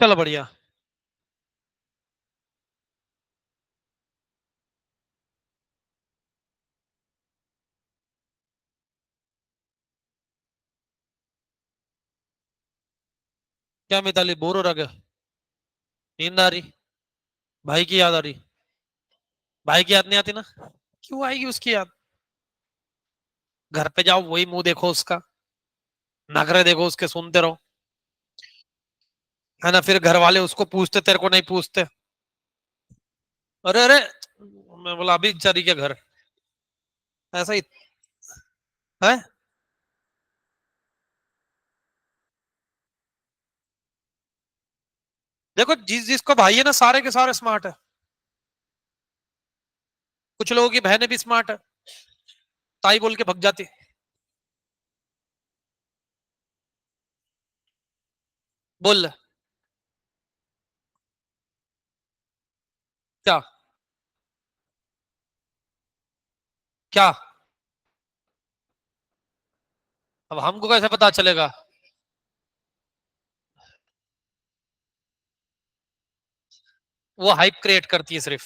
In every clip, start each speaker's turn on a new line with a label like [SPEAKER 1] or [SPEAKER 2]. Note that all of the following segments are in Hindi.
[SPEAKER 1] चलो बढ़िया। क्या मिताली बोर हो रहा क्या? नींद आ रही? भाई की याद आ रही? भाई की याद नहीं आती ना? क्यों आएगी उसकी याद? घर पे जाओ, वही मुंह देखो उसका, नखरे देखो उसके, सुनते रहो। है ना? फिर घर वाले उसको पूछते, तेरे को नहीं पूछते। अरे अरे, मैं बोला अभी चली क्या घर? ऐसा ही है। देखो, जिसको भाई है ना, सारे के सारे स्मार्ट है। कुछ लोगों की बहनें भी स्मार्ट है, ताई बोल के भग जाती। बोल। क्या? क्या? अब हमको कैसे पता चलेगा? वो हाइप क्रिएट करती है सिर्फ।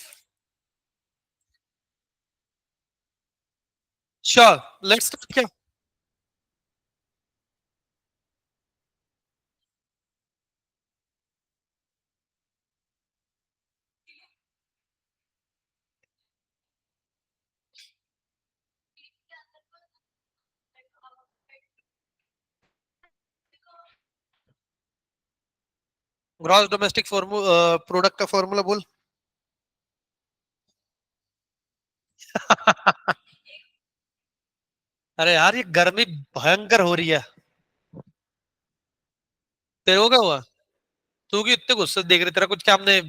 [SPEAKER 1] श्योर। लेट्स। क्या? ग्रॉस डोमेस्टिक प्रोडक्ट का फॉर्मूला बोल। अरे यार, ये गर्मी भयंकर हो रही है। तेरे को क्या हुआ? तू क्यों इतने गुस्से से देख रही? तेरा कुछ क्या हमने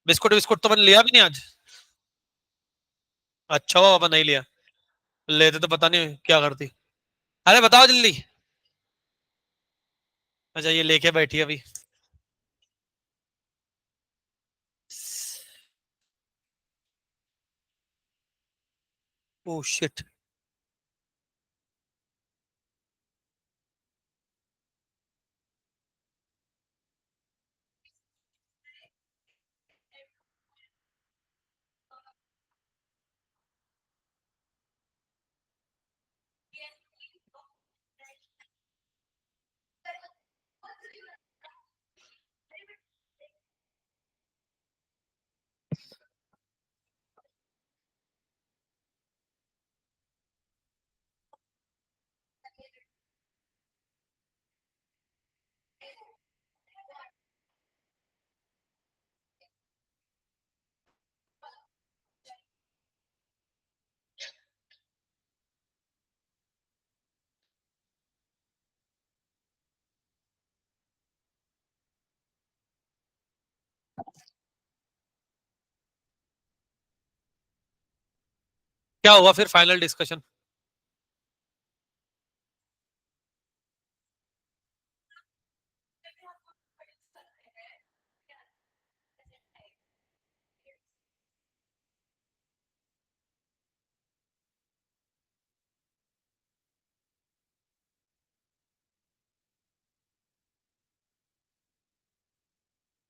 [SPEAKER 1] बिस्कुट बिस्कुट तो मैंने लिया भी नहीं आज। अच्छा हुआ पापा नहीं लिया। लेते तो पता नहीं क्या करती। अरे बताओ जल्दी। अच्छा, ये लेके बैठी है अभी। Oh shit. क्या हुआ फिर फाइनल डिस्कशन?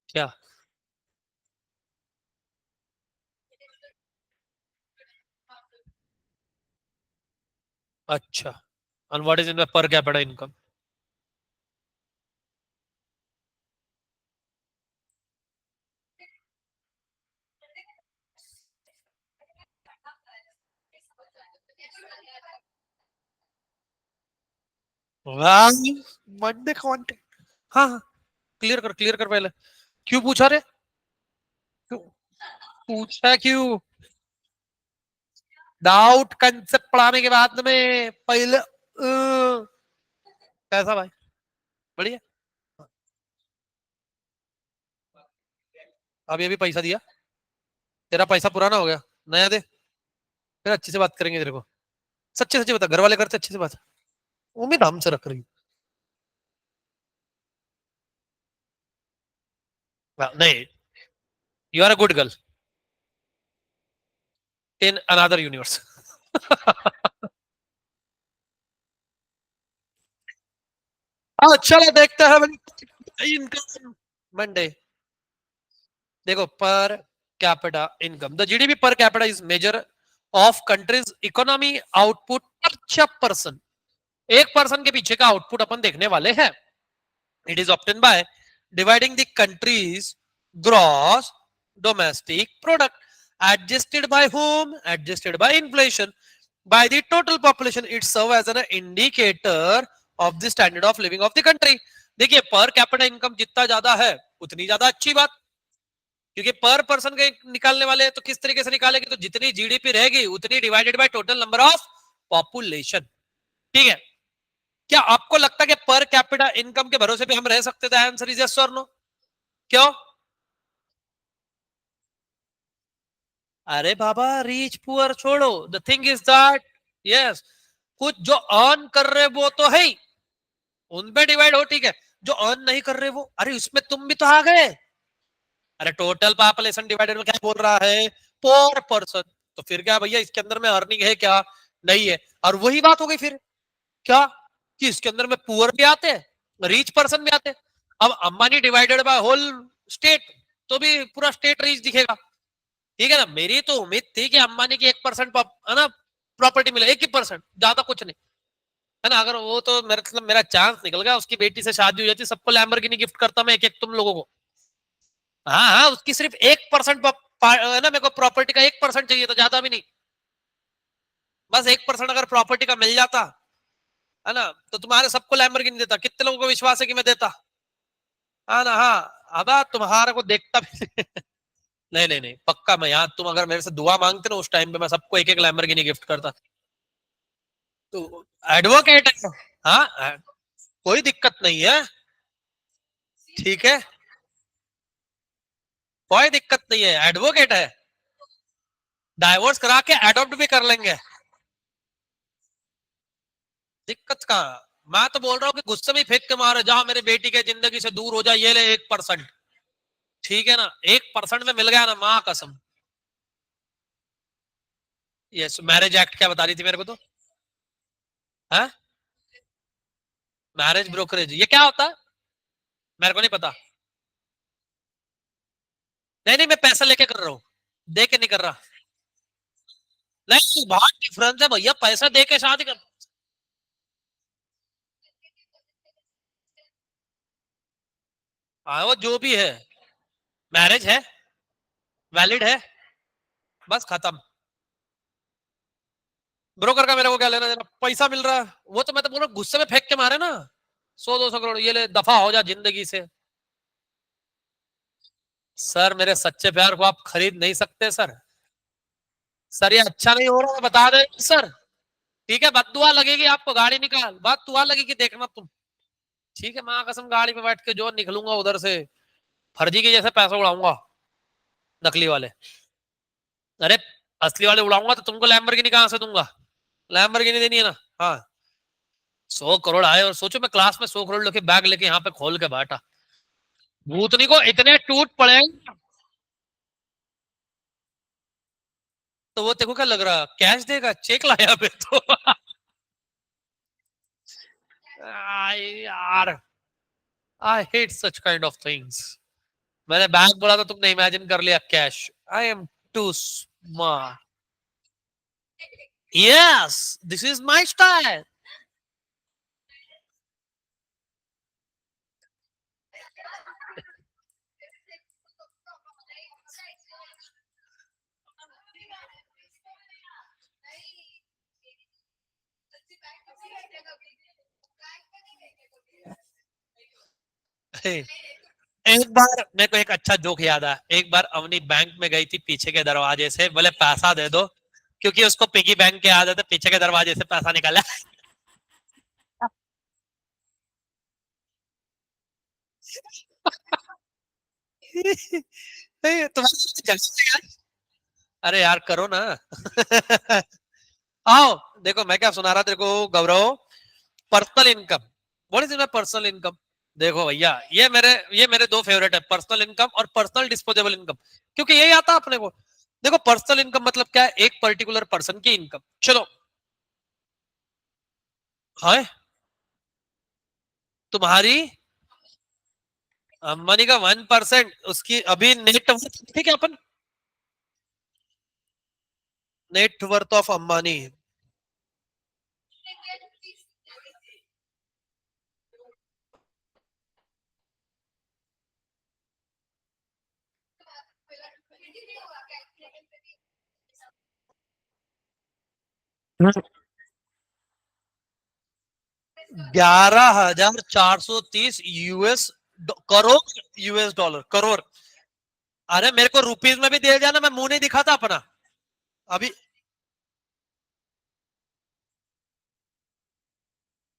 [SPEAKER 1] क्या? अच्छा। And what is in per capita income? वाह। Monday content. हाँ हाँ। क्लियर कर पहले। क्यों पूछा रे? क्यों पूछा? क्यों? डाउट कंसेप्ट पढ़ाने के बाद में पहले कैसा भाई? बढ़िया। अभी अभी पैसा दिया? तेरा पैसा पुराना हो गया, नया दे। फिर अच्छे से बात करेंगे तेरे को। सच्चे सच्चे बता, घर वाले करते अच्छे से बात? उम्मीद हमसे रख रही। नहीं। You are a good girl in another universe. हाँ चलो देखते हैं इनकम। मंडे। देखो per capita income, the GDP per capita is measure of country's economy output per person. एक पर्सन के पीछे का आउटपुट अपन देखने वाले हैं। It is obtain by dividing the country's gross domestic product adjusted by whom, adjusted by inflation by the total population. It serve as an indicator of the standard of living of the country. देखिए पर कैपिटा इनकम जितना ज्यादा है उतनी ज्यादा अच्छी बात, क्योंकि पर पर्सन के निकालने वाले तो किस तरीके से निकालेंगे, तो जितनी जीडीपी रहेगी उतनी divided by total number of population. ठीक है, क्या आपको लगता है कि पर कैपिटा इनकम के भरोसे पे हम रह सकते थे? आंसर इज यस और नो। क्यों? अरे बाबा रिच पुअर छोड़ो, the thing is that yes, कुछ जो अर्न कर रहे वो तो है ही, उन पे डिवाइड हो, ठीक है। जो अर्न नहीं कर रहे वो, अरे उसमें तुम भी तो आ गए। अरे टोटल पॉपुलेशन डिवाइडेड में क्या बोल रहा है? पर पर्सन। तो फिर क्या भैया इसके अंदर में अर्निंग है क्या? नहीं है। और वही बात हो गई फिर क्या कि इसके अंदर में पुअर भी आते हैं रिच पर्सन भी आते हैं। अब Ambani divided by whole state तो भी पूरा स्टेट रिच दिखेगा। ठीक है ना, मेरी तो उम्मीद थी कि अंबानी की 1% है ना प्रॉपर्टी मिले, 1% ज्यादा कुछ नहीं है ना। अगर वो तो मेरा मतलब मेरा चांस निकल गया, उसकी बेटी से शादी हो जाती, सबको लैम्बोर्गिनी गिफ्ट करता मैं एक एक तुम लोगों को। हाँ हाँ, उसकी सिर्फ 1% है ना, मेरे को प्रॉपर्टी का 1% चाहिए था, ज्यादा भी नहीं। बस 1% अगर प्रॉपर्टी का मिल जाता है ना, तो तुम्हारे सबको लैम्बोर्गिनी देता। कितने लोगों को विश्वास है कि मैं देता? हाँ ना, हाँ अब तुम्हारे को देखता भी नहीं नहीं नहीं, पक्का मैं याद, तुम अगर मेरे से दुआ मांगते ना उस टाइम पे मैं सबको एक एक लैम्बोर्गिनी गिफ्ट करता। तो एडवोकेट है। हाँ कोई दिक्कत नहीं है, ठीक है, कोई दिक्कत नहीं है, एडवोकेट है, डाइवोर्स करा के एडॉप्ट भी कर लेंगे। दिक्कत कहाँ? मैं तो बोल रहा हूँ कि गुस्से में फेंक के मारे, जहां मेरे बेटी के जिंदगी से दूर हो जाए, ये ले 1%। ठीक है ना, 1% में मिल गया ना, माँ कसम। यस, मैरिज एक्ट क्या बता रही थी मेरे को तो? है मैरिज ब्रोकरेज, ये क्या होता है? मेरे को नहीं पता। नहीं नहीं, मैं पैसा लेके कर रहा हूँ, दे के नहीं कर रहा। नहीं बहुत डिफरेंस है भैया, पैसा दे के शादी कर। हाँ वो जो भी है, मैरिज है, वैलिड है, बस खत्म। ब्रोकर का मेरे को क्या लेना देना, पैसा मिल रहा है, वो तो मैं तो बोल रहा हूँ गुस्से में फेंक के मारे ना, 100-200 करोड़, ये ले दफा हो जा जिंदगी से। सर मेरे सच्चे प्यार को आप खरीद नहीं सकते सर। सर ये अच्छा नहीं हो रहा है, बता दे सर। ठीक है, बददुआ लगेगी आपको, गाड़ी निकाल, बददुआ लगेगी, देखना तुम। ठीक है, माँ कसम गाड़ी पे बैठ के जो निकलूंगा उधर से फर्जी के जैसे पैसा उड़ाऊंगा, नकली वाले। अरे असली वाले उड़ाऊंगा तो तुमको लैम्बोर्गिनी कहां से दूंगा? लैम्बोर्गिनी देनी है ना। हाँ 100 करोड़ आए और सोचो मैं क्लास में 100 करोड़ लेके बैग लेके यहाँ पे खोल के बैठा, भूतनी को इतने टूट पड़े। तो वो तेको क्या लग रहा कैश देगा, चेक लाया पे तो यार I hate such kind of things. मैंने बैंक बोला तो तुमने इमेजिन कर लिया cash. I am too smart. Yes, this is my style. एक बार मेरे को एक अच्छा जोक याद आया। एक बार अवनी बैंक में गई थी पीछे के दरवाजे से, बोले पैसा दे दो, क्योंकि उसको पिगी बैंक के आदत है, पीछे के दरवाजे से पैसा निकाला तुम्हारे यार, अरे यार करो ना आओ देखो मैं क्या सुना रहा तेरे को Gaurav. Personal income, what is my personal income? देखो भैया ये मेरे दो फेवरेट है, पर्सनल इनकम और पर्सनल डिस्पोजेबल इनकम, क्योंकि यही आता है अपने को। देखो पर्सनल इनकम मतलब क्या है? एक पर्टिकुलर पर्सन की इनकम। चलो है तुम्हारी अंबानी का 1%, उसकी अभी नेटवर्थ ठीक है अपन, net worth of Ambani 11,430 US crore, US dollar crore. अरे मेरे को रुपीज में भी दे जाना, मैं मुंह नहीं दिखाता अपना अभी।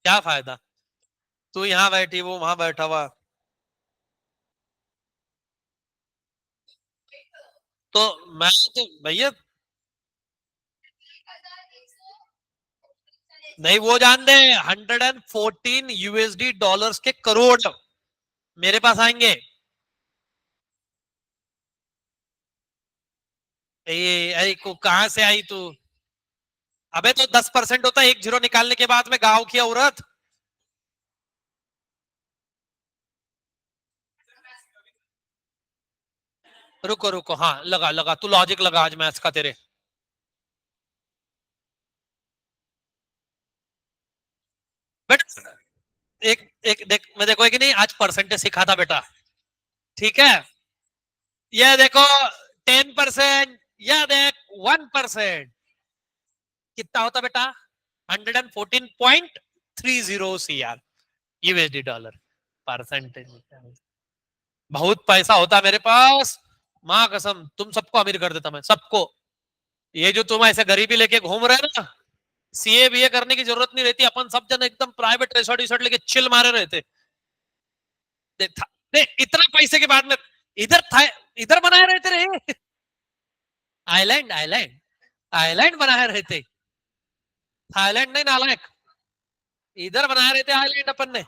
[SPEAKER 1] क्या फायदा, तू यहाँ बैठी वो वहां बैठा हुआ। तो मैं तो भैया, नहीं वो जान दे, 114 यूएसडी डॉलर्स के करोड़ मेरे पास आएंगे। को कहां से आई तू? अबे तो 10% होता है, एक जीरो निकालने के बाद में गांव की औरत। रुको रुको, हाँ लगा लगा, तू लॉजिक लगा आज मैथ्स का तेरे। बट एक एक देख, मैं देखो कि नहीं, आज परसेंटेज सिखा था बेटा, ठीक है। ये देखो 10%, या देख 1%, कितना होता बेटा? 114.30 C R USD dollar percentage. बहुत पैसा होता मेरे पास, माँ कसम तुम सबको अमीर कर देता मैं, सबको। ये जो तुम ऐसे गरीबी लेके घूम रहे ना, सीए बीए करने की जरूरत नहीं रहती, अपन सब जन एकदम प्राइवेट रिसोर्ट रिसोर्ट लेके चिल मारे रहते। इतना पैसे के बाद में इधर था, इधर बनाए रहते रहे, आइलैंड आइलैंड आइलैंड बनाए रहते, थाईलैंड नहीं नालायक, इधर बनाए रहते आइलैंड अपन ने।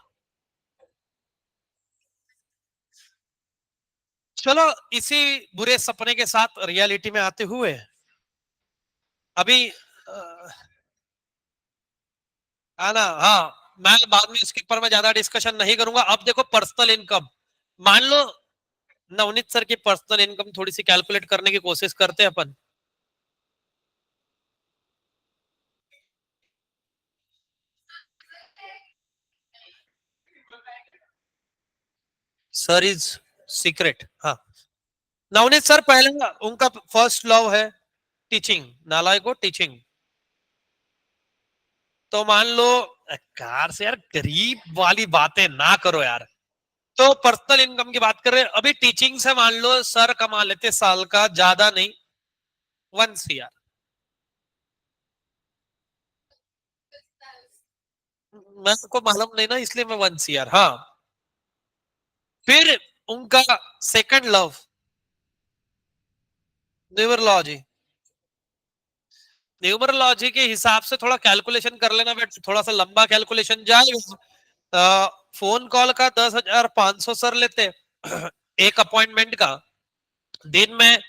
[SPEAKER 1] चलो इसी बुरे सपने के साथ रियलिटी में आते हुए अभी आना, हाँ मैं बाद में इसके ऊपर मैं ज्यादा डिस्कशन नहीं करूंगा। अब देखो पर्सनल इनकम, मान लो नवनीत सर की पर्सनल इनकम थोड़ी सी कैलकुलेट करने की कोशिश करते हैं अपन। सर इज सीक्रेट, हाँ। नवनीत सर पहले उनका फर्स्ट लव है टीचिंग, नालायक को टीचिंग। तो मान लो, कार से यार गरीब वाली बातें ना करो यार। तो पर्सनल इनकम की बात कर रहे हैं अभी, टीचिंग से मान लो सर कमा लेते साल का ज्यादा नहीं 1 CR। मैं को मालूम नहीं ना, इसलिए मैं 1 CR, हाँ। फिर उनका सेकंड लव न्यूमरोलॉजी, न्यूमरोलॉजी के हिसाब से थोड़ा कैलकुलेशन कर लेना बेटा, थोड़ा सा लंबा कैलकुलेशन जाएगा। फोन कॉल का 10,500 सर लेते एक अपॉइंटमेंट का। दिन में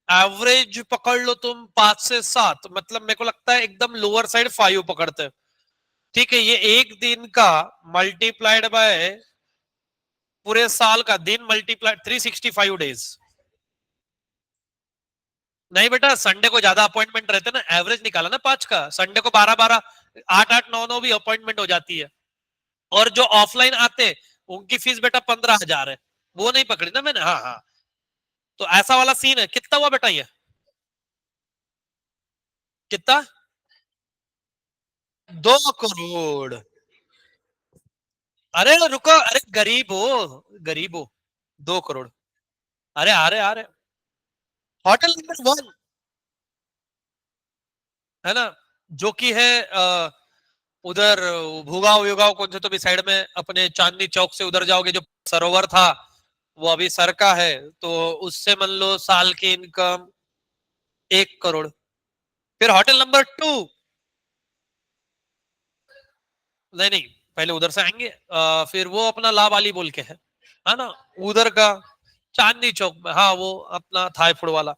[SPEAKER 1] एवरेज पकड़ लो तुम 5 से 7, मतलब मेरे को लगता है एकदम लोअर साइड 5 पकड़ते। ठीक है, ये एक दिन का मल्टीप्लाइड बाय पूरे साल का दिन मल्टीप्लाइड 365 डेज। नहीं बेटा, संडे को ज्यादा अपॉइंटमेंट रहते ना, एवरेज निकाला ना 5 का, संडे को 12-12, 8-8, 9-9 भी अपॉइंटमेंट हो जाती है। और जो ऑफलाइन आते उनकी फीस बेटा 15,000 है, वो नहीं पकड़ी ना मैंने, हाँ हाँ। तो ऐसा वाला सीन है। कितना हुआ बेटा ये? कितना? 2 करोड़? अरे रुको, अरे गरीब हो, गरीब हो। 2 करोड़, अरे अरे अरे, होटल नंबर 1 है ना, जो कि है उधर भूगांव युगांव कौन से तो भी साइड में, अपने चांदनी चौक से उधर जाओगे जो सरोवर था, वो अभी सर का है। तो उससे मान लो साल की इनकम 1 करोड़। फिर होटल नंबर 2, नहीं नहीं, पहले उधर से आएंगे। फिर वो अपना ला वाली बोल के है ना, उधर का चांदनी चौक में, हाँ वो अपना थाई फूड वाला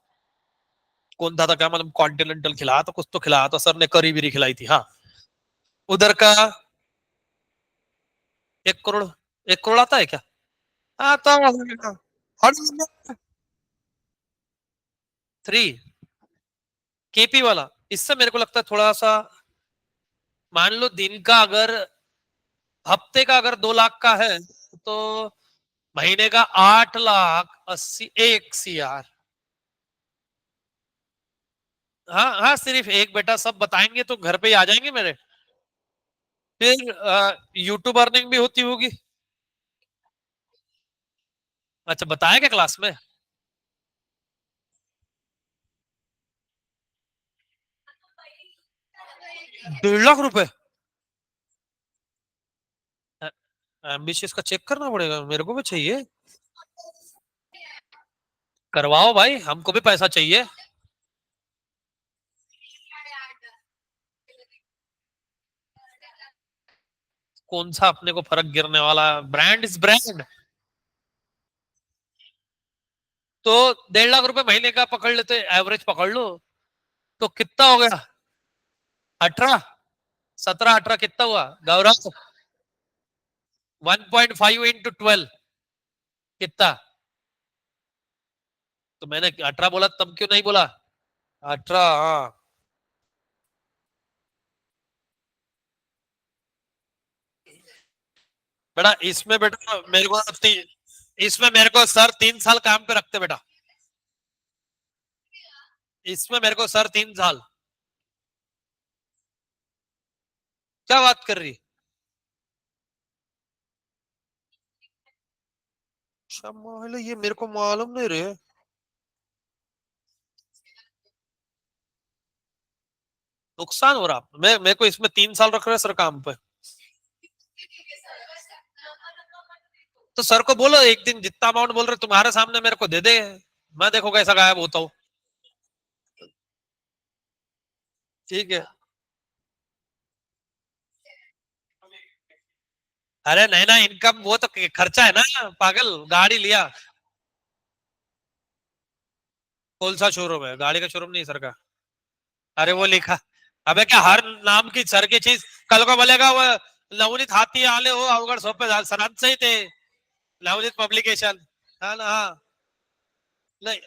[SPEAKER 1] कौन था क्या, मतलब कॉन्टिनेंटल खिलाया था, कुछ तो खिलाया था सर ने, करी बिरी खिलाई थी, हाँ। उधर का 1 करोड़, 1 करोड़ आता है क्या? हाँ तो 3 केपी वाला, इससे मेरे को लगता है थोड़ा सा, मान लो दिन का अगर, हफ्ते का अगर 2 लाख का है तो महीने का 8,80,1 CR। हाँ हाँ, सिर्फ एक बेटा, सब बताएंगे तो घर पे ही आ जाएंगे मेरे। फिर यूट्यूब अर्निंग भी होती होगी। अच्छा, बताया क्या क्लास में? 1.5 लाख रुपए? एम्बिशियस का चेक करना पड़ेगा, मेरे को भी चाहिए। करवाओ भाई, हमको भी पैसा चाहिए। कौन सा अपने को फर्क गिरने वाला, ब्रांड इज ब्रांड। तो 1.5 लाख रुपए महीने का पकड़ लेते, एवरेज पकड़ लो, तो कितना हो गया? 18, 17, 18 कितना हुआ गौरव? 1.5 इंटू 12 कितना? तो मैंने 18 बोला, तब क्यों नहीं बोला? 18, हाँ। बेटा इसमें, बेटा मेरे को इसमें मेरे को सर 3 साल काम पे रखते बेटा। इसमें मेरे को सर 3 साल। क्या बात कर रही? अच्छा, ये मेरे को मालूम नहीं रे। नुकसान हो रहा, मैं मेरे को इसमें 3 साल रख रहे हैं सर काम पे। तो सर को बोलो एक दिन जितना अमाउंट बोल रहे तुम्हारे सामने मेरे को दे दे, मैं देखो कैसा गायब होता हूँ। ठीक है। अरे नहीं ना, इनकम वो तो खर्चा है ना, पागल, गाड़ी लिया। कौन सा शोरूम है? गाड़ी का शोरूम नहीं सर का। अरे वो लिखा, अबे क्या हर नाम की सर की चीज कल को बोलेगा वो, नवनीत हाथी आले हो अवगढ़ सोपे सरांत से ही थे, नवनीत पब्लिकेशन। हाँ ना, हाँ। नहीं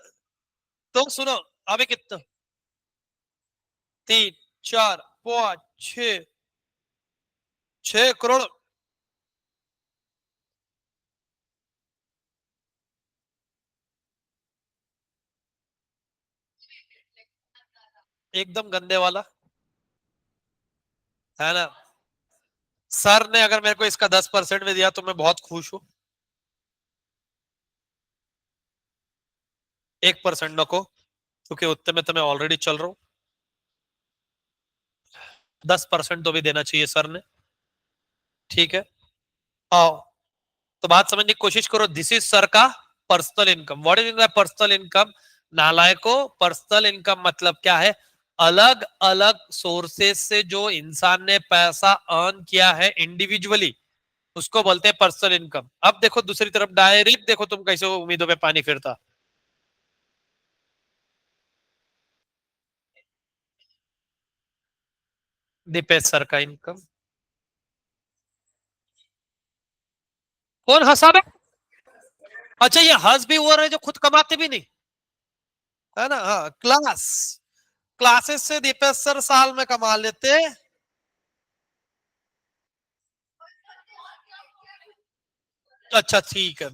[SPEAKER 1] तो सुनो, अभी कितना? 3, 4, 5, 6, 6 करोड़। एकदम गंदे वाला, है ना? सर ने अगर मेरे को इसका 10% में दिया तो मैं बहुत खुश हूं। 1% नको, क्योंकि उतने में तो मैं ऑलरेडी चल रहा हूँ। 10% तो भी देना चाहिए सर ने। ठीक है। आओ, तो बात समझने की कोशिश करो, दिस इज सर का personal income. What is personal income? नालायको, पर्सनल इनकम मतलब क्या है? अलग अलग सोर्सेस से जो इंसान ने पैसा अर्न किया है इंडिविजुअली, उसको बोलते हैं पर्सनल इनकम। अब देखो दूसरी तरफ, डायरेक्ट देखो तुम कैसे उम्मीदों पे पानी फिरता। दीपेश सर का इनकम। कौन हंसा बे? अच्छा, ये हंस भी वो रहे जो खुद कमाते भी नहीं, है ना? हाँ, क्लासेस से दीपेश सर साल में कमा लेते। अच्छा ठीक है।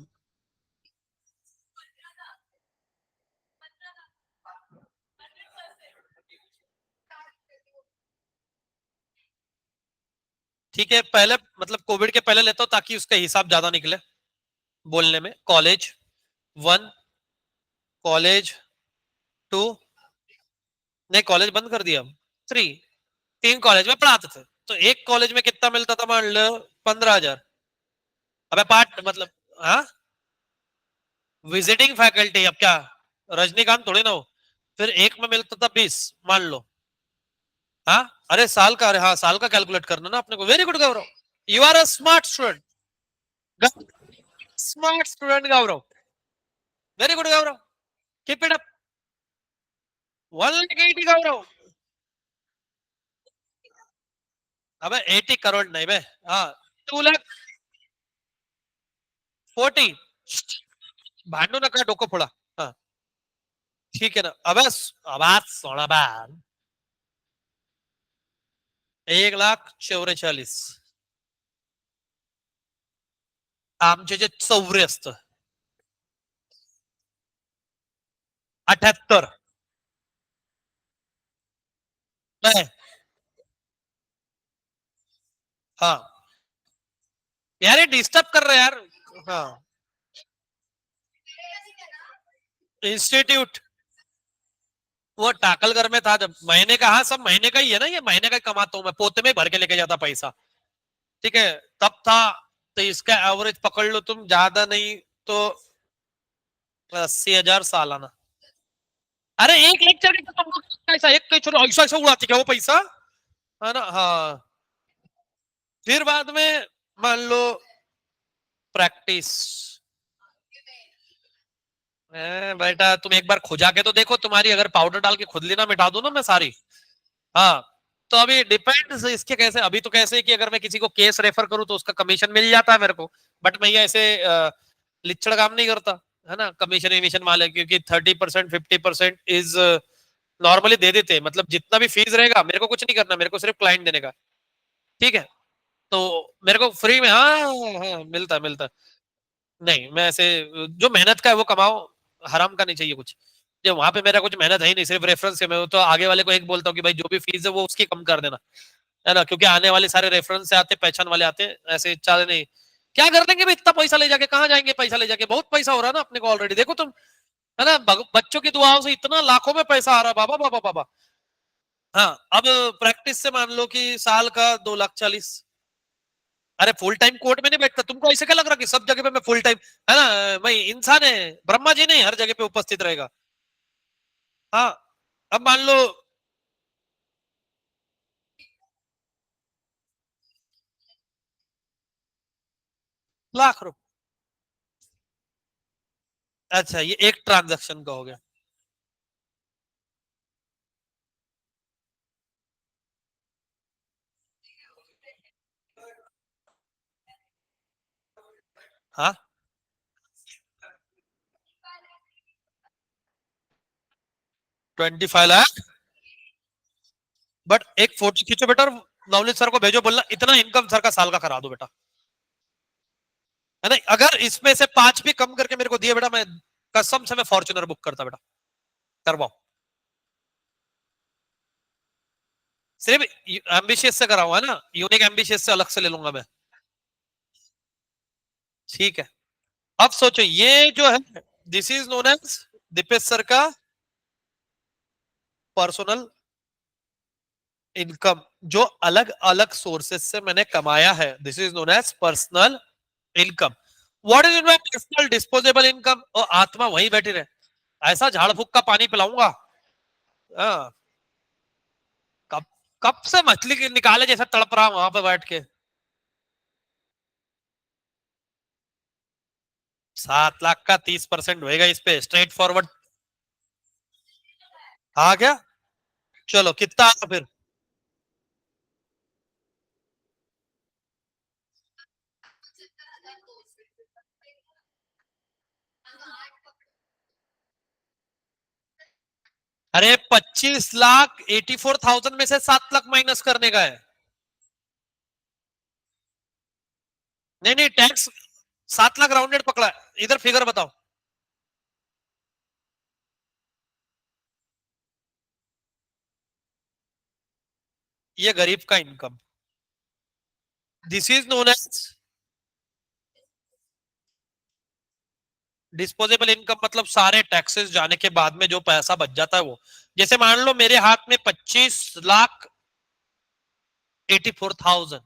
[SPEAKER 1] ठीक है, पहले मतलब कोविड के पहले लेता हूँ ताकि उसका हिसाब ज्यादा निकले बोलने में। कॉलेज 1, कॉलेज 2, नहीं कॉलेज बंद कर दिया, 3, 3 कॉलेज में पढ़ाते थे, तो एक कॉलेज में कितना मिलता था मान लो? 15,000। अबे पार्ट मतलब, हाँ, विजिटिंग फैकल्टी, अब क्या रजनीकांत थोड़ी ना हो। फिर एक में मिलता था 20 मान लो। हाँ, अरे साल का, अरे हाँ साल का कैलकुलेट करना ना अपने को। Very good Gaurav, you are a smart student. Smart student Gaurav, very good Gaurav, keep it up. 1,80,000 Gaurav. अबे 80 करोड़ नहीं बे, हाँ, 2,40,000। भांडू नका, डोकं फोडा. हा, ठीक आहे ना. अबे आवाज सोडा बा. 1,44,00,000. आमचे जे चौरे असतं 78. नाही. हाँ यार, ये डिस्टर्ब कर रहे हैं यार. हाँ, इंस्टीट्यूट वो टाकलगर में था जब महीने का. हाँ, सब महीने का ही है ना, ये महीने का ही कमाता हूँ मैं, पोते में भर के लेके जाता पैसा. ठीक है, तब था. तो इसका एवरेज पकड़ लो तुम, ज्यादा नहीं तो 80,000 सालाना. अरे एक लेक्चर के तो तुमको पैसा एक लेक्चर ऐसा ऐसा उड़ाती क्या वो पैसा, है ना. हाँ, फिर बाद में मान लो प्रैक्टिस. बेटा तुम एक बार खुजा के तो देखो, तुम्हारी अगर पाउडर डाल के खुजली ना मिटा दूं ना मैं सारी. हाँ, तो अभी डिपेंड्स इसके कैसे. अभी तो कैसे कि अगर मैं किसी को केस रेफर करूं तो उसका कमीशन मिल जाता है मेरे को. बट मैं ये ऐसे लिच्चड़ काम नहीं करता, है ना. कमीशन विमीशन वाले, क्योंकि 30% 50% इज नॉर्मली दे देते हैं. मतलब जितना भी फीस रहेगा मेरे को कुछ नहीं करना, मेरे को सिर्फ क्लाइंट देने का. ठीक है, तो मेरे को फ्री में. हाँ हाँ, मिलता मिलता. नहीं, मैं ऐसे जो मेहनत का है वो कमाओ, हराम का नहीं चाहिए कुछ. जो वहां पे मेरा कुछ मेहनत है ही नहीं, सिर्फ रेफरेंस है. मैं तो आगे वाले को एक बोलता हूँ कि भाई जो भी फीस है वो उसकी कम कर देना, है ना. क्योंकि आने वाले सारे रेफरेंस से आते, पहचान वाले आते, ऐसे चाले नहीं. क्या कर लेंगे भाई इतना पैसा ले जाके, कहाँ जाएंगे पैसा ले जाके. बहुत पैसा हो रहा है ना अपने को ऑलरेडी, देखो तुम, है ना. बच्चों की दुआओं से इतना लाखों में पैसा आ रहा है, बाबा बाबा बाबा. हाँ, अब प्रैक्टिस से मान लो कि साल का 2,40,000. अरे फुल टाइम कोर्ट में नहीं बैठता, तुमको ऐसे क्या लग रहा कि सब जगह पे मैं फुल टाइम, है ना. मैं इंसान है, ब्रह्मा जी नहीं हर जगह पे उपस्थित रहेगा. हाँ, अब मान लो लाख रुपए. अच्छा, ये एक ट्रांजैक्शन का हो गया. हाँ, 25 लाख. बट एक फोटो खींचो बेटा और नवनीत सर को भेजो, बोलना इतना इनकम सर का साल का करा दो बेटा, है ना. अगर इसमें से 5 भी कम करके मेरे को दिए बेटा, मैं कसम से मैं फॉर्च्यूनर बुक करता बेटा. करवाओ. सिर्फ एम्बिशियस से कराऊं, है ना. यूनिक एम्बिशियस से अलग से ले लूंगा मैं. ठीक है, अब सोचो ये जो है, this is known as Deepesh sir का पर्सनल इनकम, जो अलग अलग सोर्सेस से मैंने कमाया है. This is known as personal income. What is my personal disposable income. और आत्मा वहीं बैठी रहे, ऐसा झाड़ फूक का पानी पिलाऊंगा. हाँ, कब कब से मछली निकाले जैसा तड़प रहा वहां पे बैठ के. 7 लाख का 30% होएगा इस पे, स्ट्रेट फॉरवर्ड. आ गया. चलो कितना आया फिर. अरे 25,84,000 में से 7 लाख माइनस करने का है. नहीं नहीं, टैक्स 7 लाख राउंडेड पकड़ा है. इधर फिगर बताओ. ये गरीब का income. This is known as disposable income. मतलब सारे टैक्सेस जाने के बाद में जो पैसा बच जाता है वो. जैसे मान लो मेरे हाथ में 25,84,000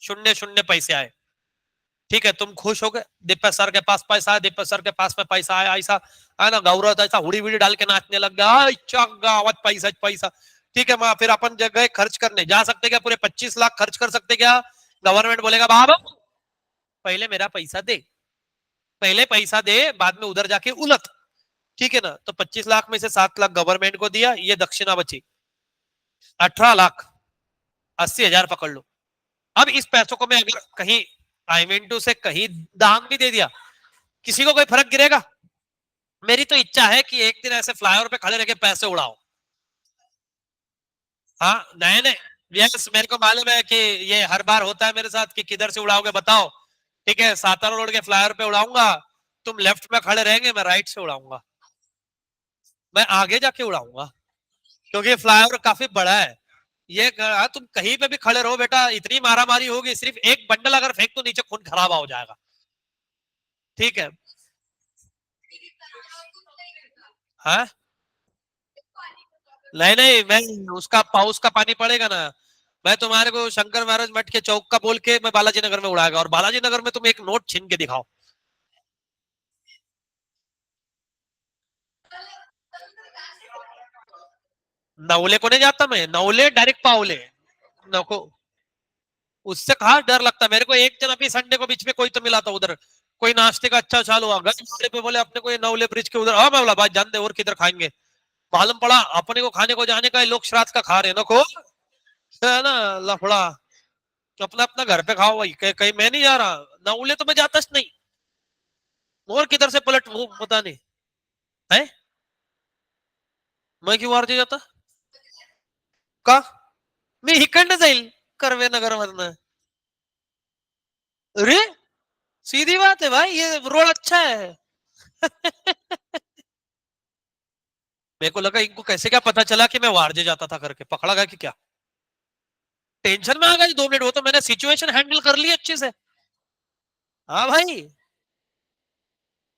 [SPEAKER 1] शून्य शून्य पैसे आए. ठीक है, तुम खुश हो गए, दीपक सर के पास पैसा है, दीपक सर के पास में पैसा आया, ऐसा है ना. गौरव ऐसा हुड़ी हुड़ी डाल के नाचने लग गया, गावत पैसा पैसा. ठीक है, मैं फिर अपन जगह खर्च करने जा सकते क्या, पूरे 25 लाख खर्च कर सकते क्या. गवर्नमेंट बोलेगा बाबा पहले मेरा पैसा दे, पहले पैसा दे, बाद में उधर जाके उलट. ठीक है ना. तो 25 लाख में से 7 लाख गवर्नमेंट को दिया, ये दक्षिणा बची. 18,80,000 पकड़ लो. अब इस पैसों को मैं अगर कहीं आई मीन टू से कहीं दान भी दे दिया, किसी को कोई फर्क गिरेगा? मेरी तो इच्छा है कि एक दिन ऐसे फ्लाईओवर पे खड़े रह के पैसे उड़ाओ। हाँ नए नए, यस मेरे को मालूम है कि ये हर बार होता है मेरे साथ कि किधर से उड़ाओगे बताओ। ठीक है, सातारा रोड के फ्लाईओवर पे उड़ाऊंगा, तुम लेफ्ट में खड़े रहेंगे, मैं राइट से उड़ाऊंगा, मैं आगे जाके उड़ाऊंगा, क्योंकि फ्लाईओवर काफी बड़ा है। ये तुम कहीं पे भी खड़े रहो बेटा, इतनी मारामारी होगी, सिर्फ एक बंडल अगर फेंक तो नीचे खून खराबा हो जाएगा। ठीक है। हाँ नहीं नहीं, मैं उसका पाउस का पानी पड़ेगा ना, मैं तुम्हारे को शंकर महाराज मठ के चौक का बोल के मैं बालाजी नगर में उड़ाएगा, और बालाजी नगर में तुम एक नोट छीन के दिखाओ। नवले को नहीं जाता मैं, नवले डायरेक्ट पावले नको, उससे कहा डर लगता मेरे को। एक जन अभी संडे को बीच में कोई तो मिला था उधर, कोई नाश्ते का अच्छा चालू हुआ गए पे, बोले अपने को ये नवले ब्रिज के उधर, हाँ मैं बोला भाई जान दे और किधर खाएंगे, मालूम पड़ा अपने को खाने को जाने का लोग श्राद्ध का खा रहे नको, है ना लफड़ा। अपना अपना घर पे खाओ भाई, कहीं मैं नहीं जा रहा, नवले तो मैं जाता नहीं, और किधर से पलट वो पता नहीं है, मैं क्यों आरती जाता का, मी इकडनं जाईल कर्वे नगर मधनं। अरे सीधी बात है भाई, ये रोड अच्छा है। मेरे को लगा इनको कैसे क्या पता चला कि मैं वारजे जाता था करके, पकड़ा गया कि क्या, टेंशन में आ गया 2 मिनट, वो तो मैंने सिचुएशन हैंडल कर ली अच्छे से। हाँ भाई,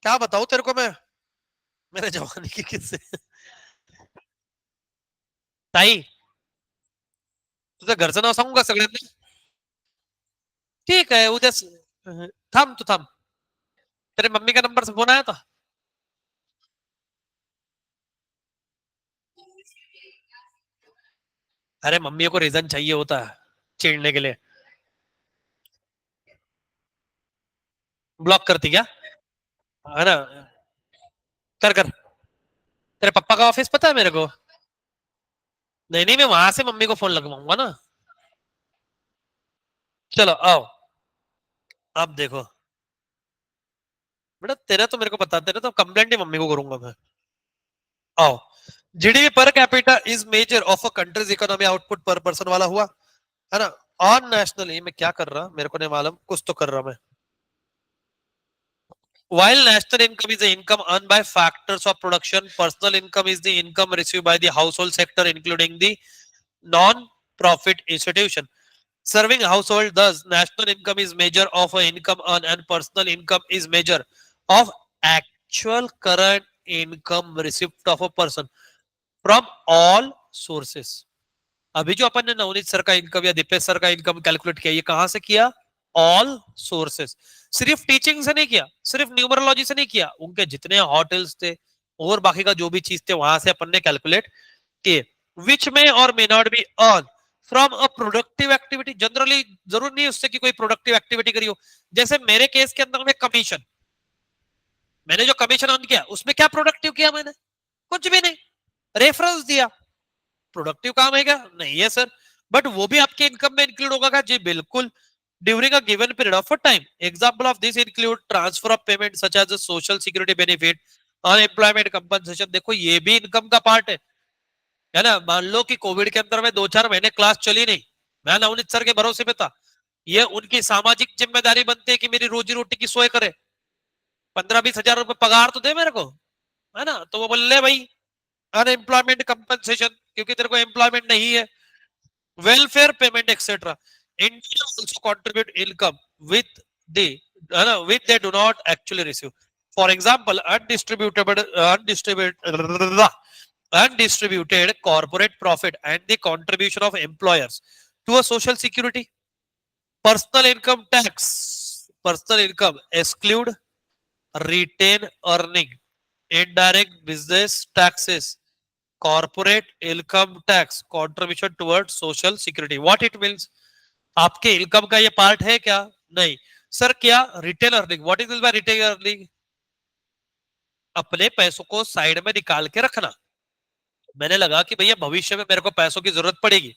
[SPEAKER 1] क्या बताऊं तेरे को मैं, मेरे जवानी की किस्से। ताई तुझं घरचं नाव सांगू का सगळ्यांना? ठीक है उद्या थांब तू थांब, तेरे मम्मी का नंबर से फोन आया था? अरे मम्मी को रीजन चाहिए होता है चिढ़ने के लिए, ब्लॉक करती क्या, है ना, कर कर, तेरे पापा का ऑफिस पता है मेरे को? नहीं नहीं, मैं वहां से मम्मी को फोन लगवाऊंगा ना। चलो आओ, अब देखो बेटा, तेरा तो मेरे को पता, तेरा तो कंप्लेंट ही मम्मी को करूंगा मैं। आओ, GDP per capita is measure of a countries economy output per person वाला हुआ, है ना। ऑन नेशनल, ये मैं क्या कर रहा मेरे को नहीं मालूम, कुछ तो कर रहा मैं। While national income is the income earned by factors of production, personal income is the income received by the household sector, including the non-profit institution. Serving household, thus, national income is measure of a income earned and personal income is measure of actual current income received of a person from all sources. अभी जो अपन ने नवनीत सर का इनकम या दीपेश सर का इनकम कैलकुलेट किया, ये कहां से किया? All sources. सिर्फ टीचिंग से नहीं किया, सिर्फ न्यूमरोलॉजी से नहीं किया, उनके जितने होटल्स थे और बाकी का जो भी चीज थे वहां से अपन ने कैलकुलेट किए। विच में और may not be earn from a productive activity, generally जरूर नहीं उससे कि कोई प्रोडक्टिव एक्टिविटी करी हो। जैसे मेरे केस के अंदर में कमीशन, मैंने जो कमीशन अर्न किया उसमें क्या प्रोडक्टिव किया मैंने? कुछ भी नहीं, रेफरेंस दिया, प्रोडक्टिव काम है क्या? नहीं है सर, बट वो भी आपके इनकम में इंक्लूड होगा क्या? जी बिल्कुल। During a given period of time, example of this include transfer of payment such as social security benefit, unemployment compensation, देखो ये भी इनकम का पार्ट है ना। मान लो कि कोविड के अंदर में 2-4 महीने क्लास चली नहीं, मैं नवनीत सर के भरोसे पे था, ये उनकी सामाजिक जिम्मेदारी बनती है कि मेरी रोजी रोटी की सोए करे, 15-20 हजार रुपए पगार तो दे मेरे को, है ना। तो वो बोल ले भाई अनएम्प्लॉयमेंट कंपनसेशन, क्योंकि तेरे को एम्प्लॉयमेंट नहीं है, welfare payment etc. India also contribute income with the with they do not actually receive. For example, undistributed corporate profit and the contribution of employers to a social security. Personal income tax, personal income exclude retain earning, indirect business taxes, corporate income tax, contribution towards social security. What it means? आपके इनकम का ये पार्ट है क्या? नहीं सर। क्या retail earning? What is by retail earning? अपने पैसों को साइड में निकाल के रखना। मैंने लगा कि भैया भविष्य में मेरे को पैसों की जरूरत पड़ेगी,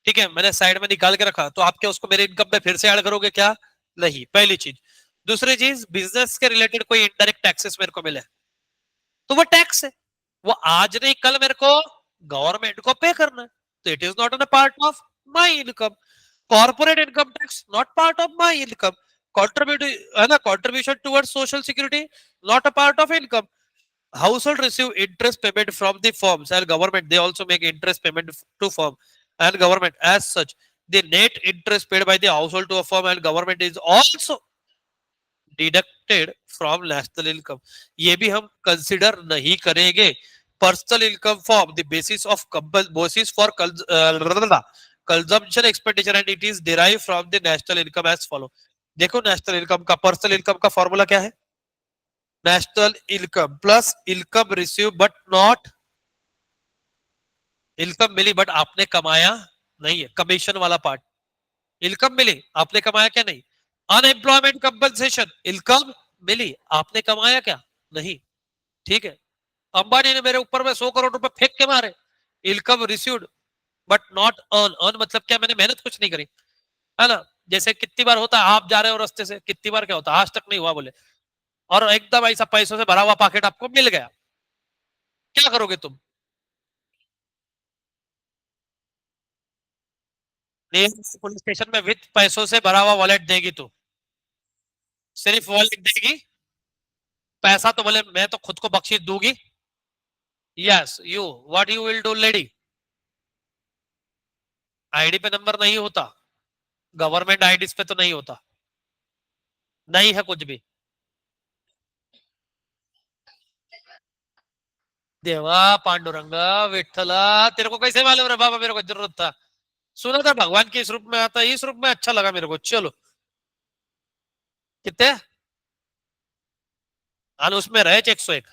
[SPEAKER 1] ठीक है, मैंने साइड में निकाल के रखा, तो आप क्या उसको मेरे इनकम में फिर से ऐड करोगे क्या? नहीं, पहली चीज। दूसरी चीज, बिजनेस के रिलेटेड कोई इनडायरेक्ट टैक्सेस मेरे को मिले तो वो टैक्स है, वो आज नहीं कल मेरे को गवर्नमेंट को पे करना है, तो it is not an part of my income. Corporate income tax not part of my income. Contribute है ना, contribution towards social security not a part of income. Household receive interest payment from the firms and government. They also make interest payment to firm and government. As such, the net interest paid by the household to a firm and government is also deducted from national income. ये भी हम consider नहीं करेंगे. Personal income form the basis of basis for consumption expenditure and it is derived from the national income as follow. देखो national income का personal income का formula क्या है? National income plus income receive but not, income मिली बट आपने कमाया नहीं है, कमीशन वाला पार्ट. इनकम मिली आपने कमाया क्या? नहीं. अनएम्प्लॉयमेंट कंपनसेशन, इनकम मिली आपने कमाया क्या? नहीं. ठीक है. अंबानी ने मेरे ऊपर में 100 करोड़ रुपए फेंक के मारे, income received but not earn. Earn मतलब क्या? मैंने मेहनत कुछ नहीं करी, है ना. जैसे कितनी बार होता है आप जा रहे हो रास्ते से, कितनी बार क्या होता है, आज तक नहीं हुआ बोले, और एकदम ऐसा पैसों से भरा हुआ पैकेट आपको मिल गया, क्या करोगे तुम? पुलिस स्टेशन में विद पैसों से भरा हुआ वॉलेट देगी तू? सिर्फ वॉलेट देगी, पैसा तो बोले मैं तो खुद को बख्शीश दूंगी. Yes you, what you will do lady? ID पे नंबर नहीं होता, गवर्नमेंट आईडी पे तो नहीं होता, नहीं है कुछ भी. देवा पांडुरंगा विठला, तेरे को कैसे मालूम रे बाबा, मेरे को जरूरत था. सुना था भगवान के इस रूप में आता, इस रूप में अच्छा लगा मेरे को. चलो कितने, और उसमें रहे 101.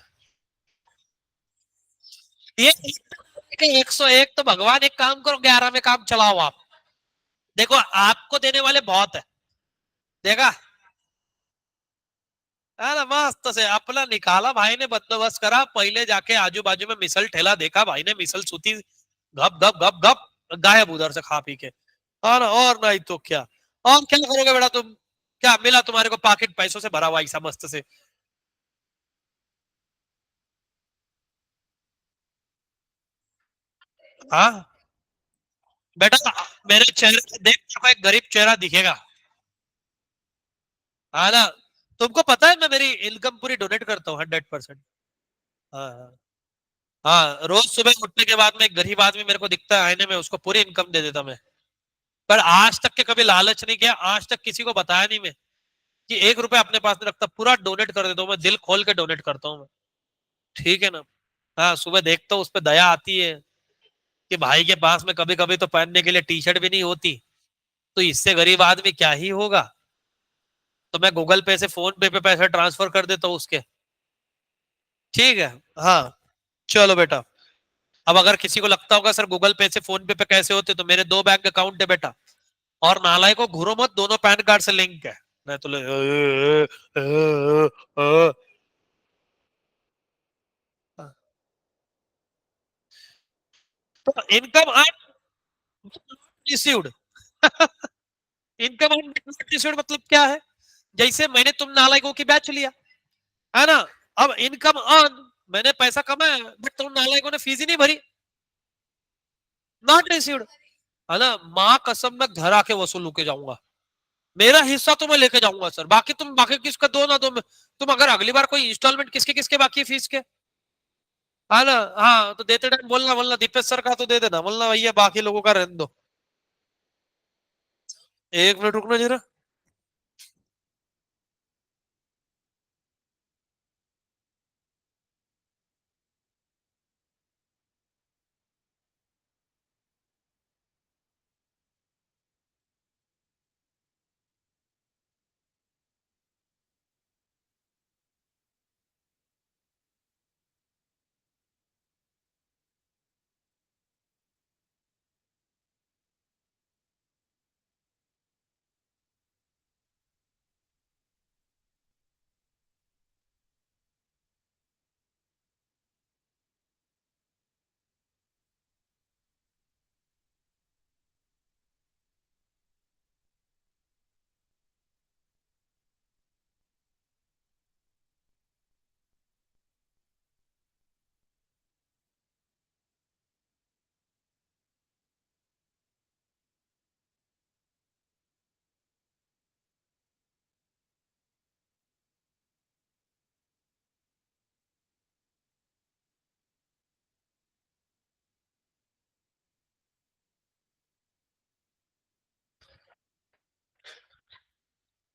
[SPEAKER 1] ये 101 तो भगवान, एक काम करो 11 में काम चलाओ आप. देखो आपको देने वाले बहुत है, देखा है ना. मस्त से अपना निकाला भाई ने, बंदोबस्त करा, पहले जाके आजू बाजू में मिसल ठेला देखा भाई ने, मिसल सूती, गप गप गप गप गायब उधर से खा पी के. हाँ ना, और नहीं तो क्या. और क्या करोगे बेटा तुम? क्या मिला तुम्हारे को? पॉकेट पैसों से भरा हुआ ऐसा मस्त से. हाँ बेटा, मेरे चेहरे देख, तेरे को एक गरीब चेहरा दिखेगा, हाँ ना. तुमको पता है मैं मेरी इनकम पूरी डोनेट करता हूँ 100%. हाँ हाँ हाँ, रोज सुबह उठने के बाद में एक गरीब आदमी मेरे को दिखता है आईने में, उसको पूरी इनकम दे देता मैं. पर आज तक के कभी लालच नहीं किया, आज तक किसी को बताया नहीं मैं कि 1 रुपया अपने पास नहीं रखता, पूरा डोनेट कर देता हूँ मैं, दिल खोल के डोनेट करता हूँ मैं. ठीक है ना. हाँ, सुबह देखता हूँ उस पर दया आती है कि भाई के पास में कभी कभी तो पहनने के लिए टी शर्ट भी नहीं होती, तो इससे गरीब आदमी क्या ही होगा. तो मैं गूगल पे से फोन पे पैसा ट्रांसफर कर देता हूँ उसके. ठीक है. हाँ चलो बेटा, अब अगर किसी को लगता होगा सर गूगल पे से फोन पे कैसे होते, तो मेरे 2 बैंक अकाउंट है बेटा, और नालायक को घूरो मत, दोनों पैन कार्ड से लिंक है. मैं तो तो इनकम रिसीव्ड, इनकम रिसीव्ड मतलब क्या है? जैसे मैंने तुम नालायकों की बैच लिया, है ना. अब इनकम अर्न, मैंने पैसा कमाया बट तुम नालायकों ने फीस ही नहीं भरी, नॉट रिसीव्ड. है ना. माँ कसम मैं घर आके वसूल के जाऊंगा, मेरा हिस्सा तो मैं लेके जाऊंगा सर, बाकी तुम बाकी किसका दो ना दो. तुम अगर अगली बार कोई इंस्टॉलमेंट किसके किसके बाकी फीस के, है ना. हाँ तो देते टाइम बोलना, बोलना दीपेश सर का तो दे देना, बोलना भैया बाकी लोगों का रहने दो. 1 मिनट रुकना जरा.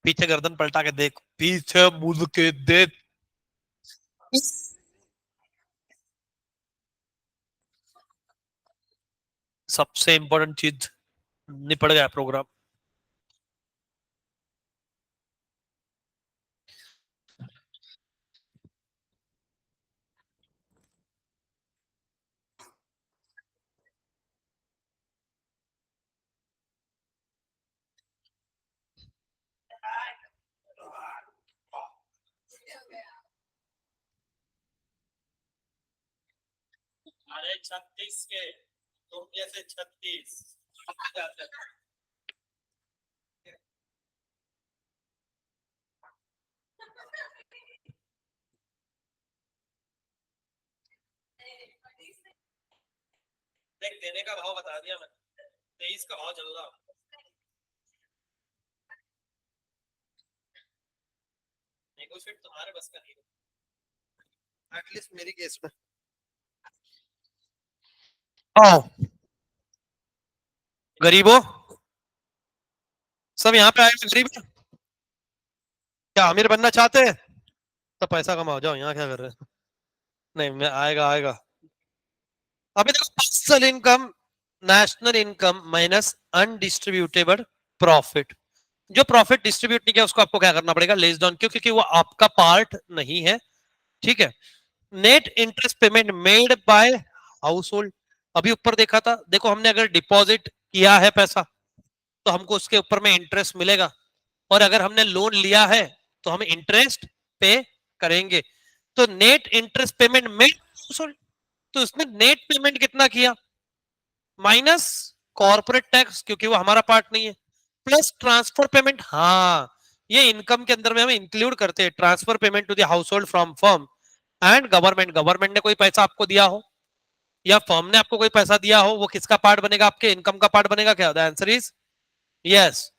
[SPEAKER 1] पीछे गर्दन पलटा के देख, पीछे मुड़ के देख। सबसे इंपॉर्टेंट चीज, निपट गया प्रोग्राम। अरे 36 के, तुम जैसे 36 देख, देने का भाव बता दिया मैंने, 23 का भाव चल रहा। नेगोशिएट तुम्हारे बस का नहीं है, एटलीस्ट मेरी केस में। आओ गरीबों, सब यहाँ पे आए हैं, गरीब। क्या अमीर बनना चाहते हैं? तो पैसा कमाओ, जाओ, यहाँ क्या कर रहे हैं? नहीं, मैं आएगा आएगा। अभी देखो, personal income, national income minus undistributable profit. जो प्रॉफिट डिस्ट्रीब्यूट नहीं किया उसको आपको क्या करना पड़ेगा, लेस डाउन, क्योंकि वो आपका पार्ट नहीं है। ठीक है। Net interest payment made by house hold. अभी ऊपर देखा था, देखो हमने अगर डिपॉजिट किया है पैसा तो हमको उसके ऊपर में इंटरेस्ट मिलेगा, और अगर हमने लोन लिया है तो हम इंटरेस्ट पे करेंगे। तो net interest payment made house hold, तो उसने नेट पेमेंट कितना किया, माइनस कॉर्पोरेट टैक्स, क्योंकि वो हमारा पार्ट नहीं है, प्लस ट्रांसफर पेमेंट। हाँ, ये इनकम के अंदर में हम इंक्लूड करते हैं, ट्रांसफर पेमेंट टू द हाउस होल्ड from firm and government. Government ने कोई पैसा आपको दिया हो या फर्म ने आपको कोई पैसा दिया हो, वो किसका पार्ट बनेगा, आपके इनकम का पार्ट बनेगा क्या? The answer is yes.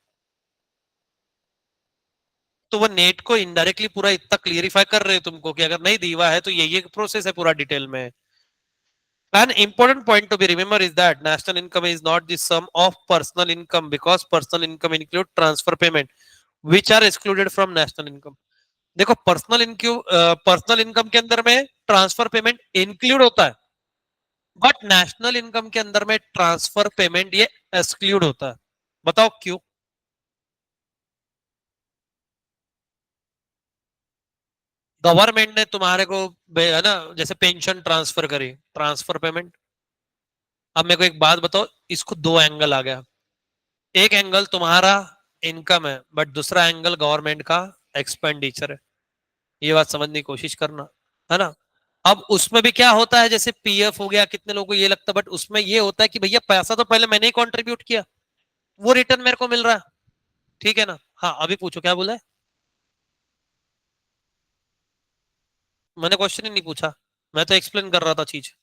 [SPEAKER 1] तो वो नेट को इनडायरेक्टली पूरा इतना क्लियरिफाई कर रहे हैं तुमको कि अगर नहीं दिया है तो ये प्रोसेस है पूरा डिटेल में। An important point to be remember is that national income is not the sum of personal income, because personal income include transfer payment which are excluded from national income. देखो, पर्सनल इनकम के अंदर में ट्रांसफर पेमेंट इंक्लूड होता है, बट नेशनल इनकम के अंदर में ट्रांसफर पेमेंट ये एक्सक्लूड होता है। बताओ क्यों? गवर्नमेंट ने तुम्हारे को है ना, जैसे पेंशन ट्रांसफर करी, ट्रांसफर पेमेंट। अब मेरे को एक बात बताओ, इसको दो एंगल आ गया। एक एंगल तुम्हारा इनकम है, बट दूसरा एंगल गवर्नमेंट का एक्सपेंडिचर है। ये बात समझने की कोशिश करना, है ना। अब उसमें भी क्या होता है, जैसे पीएफ हो गया, कितने लोगों को ये लगता है, बट उसमें ये होता है कि भैया पैसा तो पहले मैंने ही कंट्रीब्यूट किया, वो रिटर्न मेरे को मिल रहा है। ठीक है ना। हाँ, अभी पूछो क्या बोला है। मैंने क्वेश्चन ही नहीं पूछा, मैं तो एक्सप्लेन कर रहा था चीज।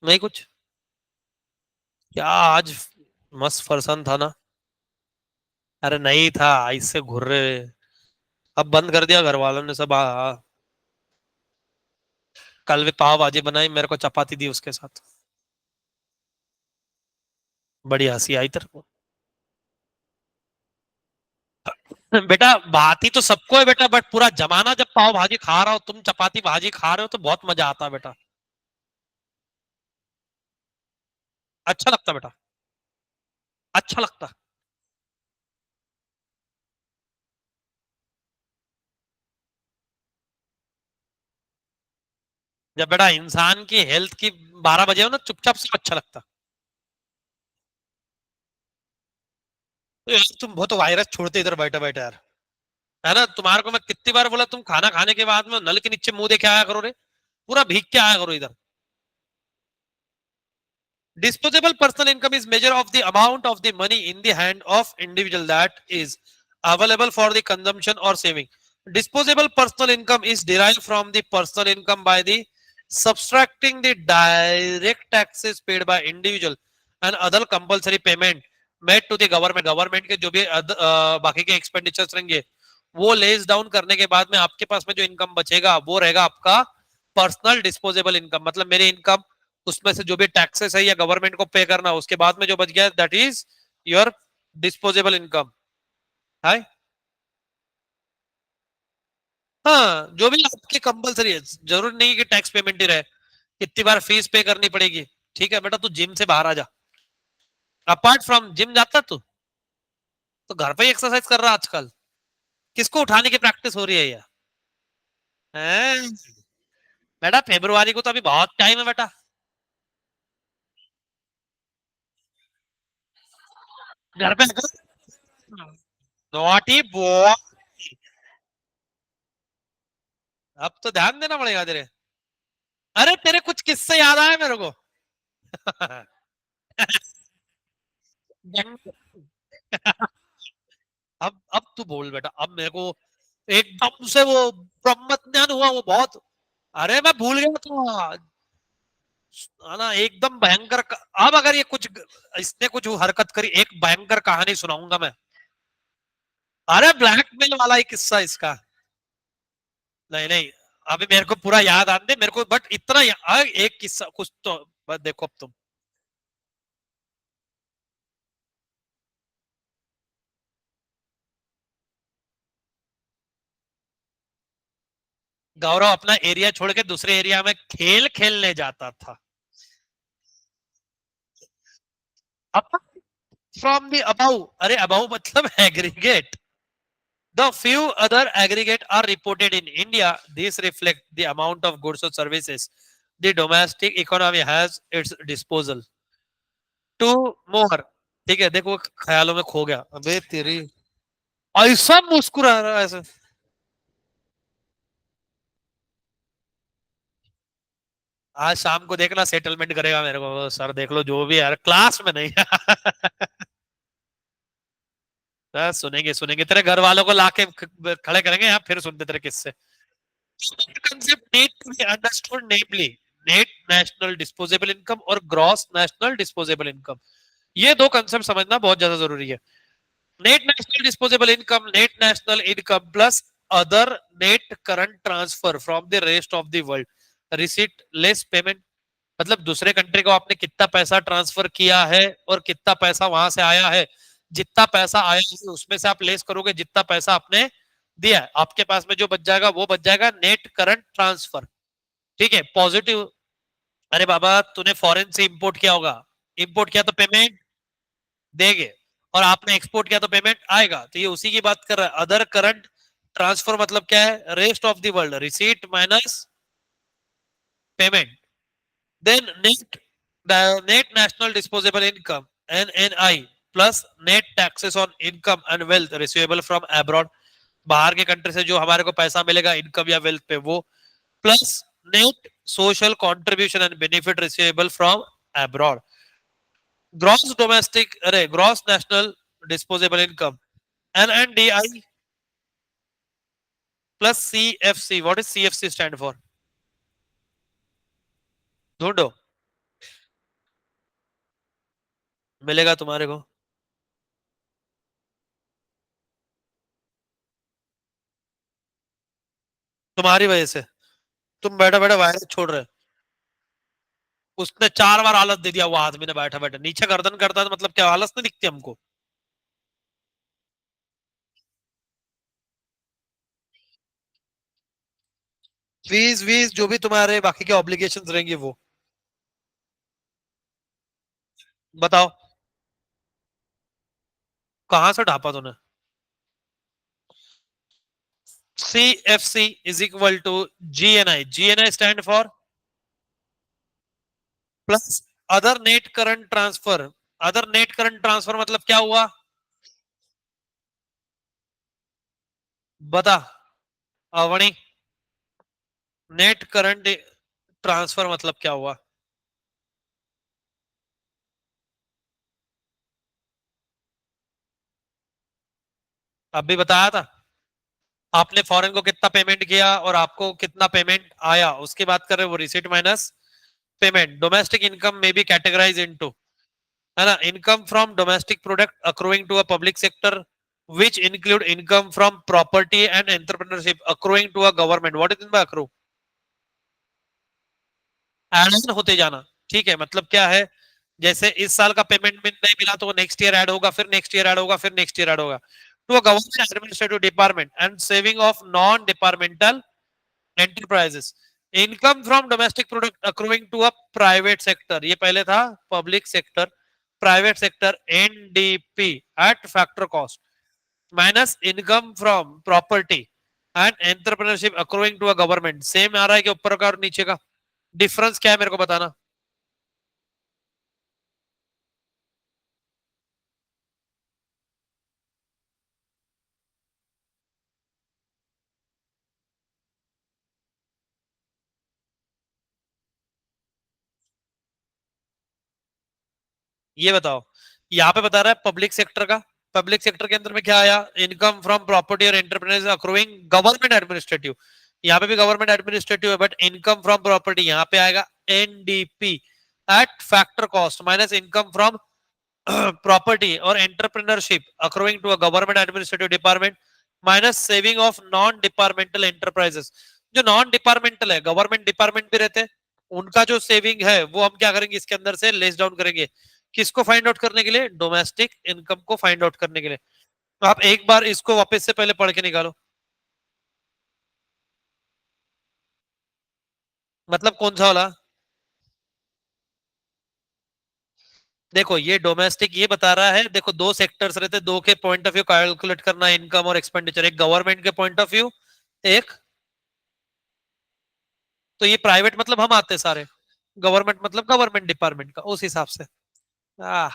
[SPEAKER 1] नहीं कुछ। क्या आज मस्त फरसान था ना? अरे नहीं था, इससे घुर रहे। अब बंद कर दिया घर वालों ने सब। कल भी पाव भाजी बनाई, मेरे को चपाती दी उसके साथ। बड़ी हंसी आई तेरे को। बेटा बात ही तो सबको है बेटा, बट पूरा जमाना जब पाव भाजी खा रहा हो, तुम चपाती भाजी खा रहे हो, तो बहुत मजा आता है बेटा। अच्छा लगता बेटा, अच्छा लगता। जब बेटा इंसान की हेल्थ की 12 बजे हो ना, चुपचाप से अच्छा लगता। तो यार तुम बहुत वायरस छोड़ते इधर बैठे बैठे यार, है ना। तुम्हारे को मैं कितनी बार बोला, तुम खाना खाने के बाद में नल के नीचे मुंह देके आया करो रे, पूरा भीग के आया करो इधर। Disposable personal income is measure of the amount of the money in the hand of individual that is available for the consumption or saving. Disposable personal income is derived from the personal income by the subtracting the direct taxes paid by individual and other compulsory payment made to the government. Government के जो भी बाकी के expenditures रहेंगे, वो लेस डाउन करने के बाद में आपके पास में जो इनकम बचेगा वो रहेगा आपका पर्सनल डिस्पोजेबल इनकम। मतलब मेरी इनकम, उसमें से जो भी टैक्सेस है या गवर्नमेंट को पे करना, उसके बाद में जो बच गया, that is your disposable income. Hi. हाँ, जो भी आपके कंपलसरी है, जरूरी नहीं कि टैक्स पेमेंट ही रहे, कितनी बार फीस पे करनी पड़ेगी। ठीक है बेटा, तू जिम से बाहर आ जा। अपार्ट फ्रॉम जिम जाता तू, तो घर पे ही एक्सरसाइज कर रहा आजकल। किसको उठाने की प्रैक्टिस हो रही है यार? हैं? बेटा फेब्रुआरी को तो अभी बहुत टाइम है बेटा। घर पे नॉटी बॉय। अब तो ध्यान देना पड़ेगा तेरे। अरे तेरे कुछ किस्से याद आए मेरे को। अब तू बोल बेटा, अब मेरे को एकदम से वो ब्रह्म ज्ञान हुआ वो बहुत। अरे मैं भूल गया था। है ना, एकदम भयंकर अब अगर ये कुछ इसने कुछ हरकत करी, एक भयंकर कहानी सुनाऊंगा मैं। अरे ब्लैकमेल वाला ही किस्सा इसका। नहीं नहीं, अभी मेरे को पूरा याद आने दे मेरे को, बट इतना एक किस्सा कुछ तो बस देखो अब तुम। गौरव अपना एरिया छोड़ के दूसरे एरिया में खेल खेलने जाता था। फ्रॉम द अबाउ, अरे अबाउ मतलब aggregate, the few other aggregate are reported in India. These reflect the amount of goods or services the domestic economy has its disposal. Two more. ठीक है, देखो ख्यालों में खो गया, अबे तेरी ऐसा मुस्कुरा रहा है ऐसे। आज शाम को देखना सेटलमेंट करेगा मेरे को सर, देख लो जो भी है यार, क्लास में नहीं। सुनेंगे सुनेंगे, तेरे घर वालों को लाके खड़े करेंगे यहाँ, फिर सुनते तेरे किस्से। concept need to be understood, namely net national disposable income और gross national disposable income। ये दो कंसेप्ट समझना बहुत ज्यादा जरूरी है। Net national disposable income, net national income plus other net current transfer from the rest of the world, receipt less payment. मतलब दूसरे कंट्री को आपने कितना पैसा ट्रांसफर किया है और कितना पैसा वहां से आया है, जितना पैसा आया है उसमें से आप लेस करोगे जितना पैसा आपने दिया है, आपके पास में जो बच जाएगा वो बच जाएगा नेट करंट ट्रांसफर। ठीक है, पॉजिटिव। अरे बाबा तूने फॉरेन से इंपोर्ट किया होगा, इंपोर्ट किया तो पेमेंट देंगे, और आपने एक्सपोर्ट किया तो पेमेंट आएगा, तो ये उसी की बात कर रहा है। अदर करंट ट्रांसफर मतलब क्या है? Rest of the world, receipt minus payment. Then net national disposable income NNI plus net taxes on income and wealth receivable from abroad, बाहर के कंट्री से जो हमारे को पैसा मिलेगा इनकम या वेल्थ पे वो, plus net social contribution and benefit receivable from abroad. Gross domestic, अरे gross national disposable income NNDI plus CFC. What is CFC stand for? ढूंढो, मिलेगा तुम्हारे को। तुम्हारी वजह से तुम बैठा बैठा वायरस छोड़ रहे। उसने 4 बार आलस दे दिया वो आदमी ने, बैठा बैठा नीचे गर्दन करता है तो मतलब क्या आलस नहीं दिखती हमको? फीस वीस जो भी तुम्हारे बाकी के ऑब्लिगेशंस रहेंगे वो बताओ। कहां से ढापा तूने? C F C is equal to GNI, GNI stand for plus other net current transfer. Other net current transfer मतलब क्या हुआ? बता अवनी, नेट करंट ट्रांसफर मतलब क्या हुआ? अभी बताया था, आपने फॉरेन को कितना पेमेंट किया और आपको कितना पेमेंट आया, उसकी बात कर रहे हो, वो receipt minus payment. Domestic income में बी कैटेगराइज इनटू, है ना, income from domestic product accruing to a public sector which include income from property and entrepreneurship accruing to a government। what is in by accrue? Add on होते जाना। ठीक है, मतलब क्या है, जैसे इस साल का पेमेंट में नहीं मिला तो नेक्स्ट ईयर ऐड होगा, फिर नेक्स्ट ईयर ऐड होगा, फिर नेक्स्ट ईयर ऐड होगा। to a government administrative department and saving of non-departmental enterprises. Income from domestic product accruing to a private sector. ये पहले था public sector, private sector NDP at factor cost minus income from property and entrepreneurship accruing to a government. Same आ रहा है कि ऊपर का और नीचे का डिफरेंस क्या है मेरे को बताना. ये बताओ. यहाँ पे बता रहा है पब्लिक सेक्टर का. पब्लिक सेक्टर के अंदर में क्या आया? इनकम फ्रॉम प्रॉपर्टी और एंटरप्रेन्योर्स अक्रूइंग गवर्नमेंट एडमिनिस्ट्रेटिव. यहाँ पे भी गवर्नमेंट एडमिनिस्ट्रेटिव है बट इनकम फ्रॉम प्रॉपर्टी यहाँ पे आएगा NDP at factor cost minus income from property और entrepreneurship accruing to a government administrative department minus saving of non departmental enterprises. जो नॉन डिपार्टमेंटल है, गवर्नमेंट डिपार्टमेंट भी रहते हैं, उनका जो सेविंग है वो हम क्या करेंगे इसके अंदर से लेस डाउन करेंगे. किसको फाइंड आउट करने के लिए? डोमेस्टिक इनकम को फाइंड आउट करने के लिए. तो आप एक बार इसको वापस से पहले पढ़ के निकालो. मतलब कौन सा वाला? देखो ये डोमेस्टिक ये बता रहा है. देखो दो सेक्टर्स रहते, दो के पॉइंट ऑफ व्यू कैलकुलेट करना इनकम और एक्सपेंडिचर. एक गवर्नमेंट के पॉइंट ऑफ व्यू, एक तो ये प्राइवेट मतलब हम आते सारे, गवर्नमेंट मतलब गवर्नमेंट डिपार्टमेंट का, उस हिसाब से. आ,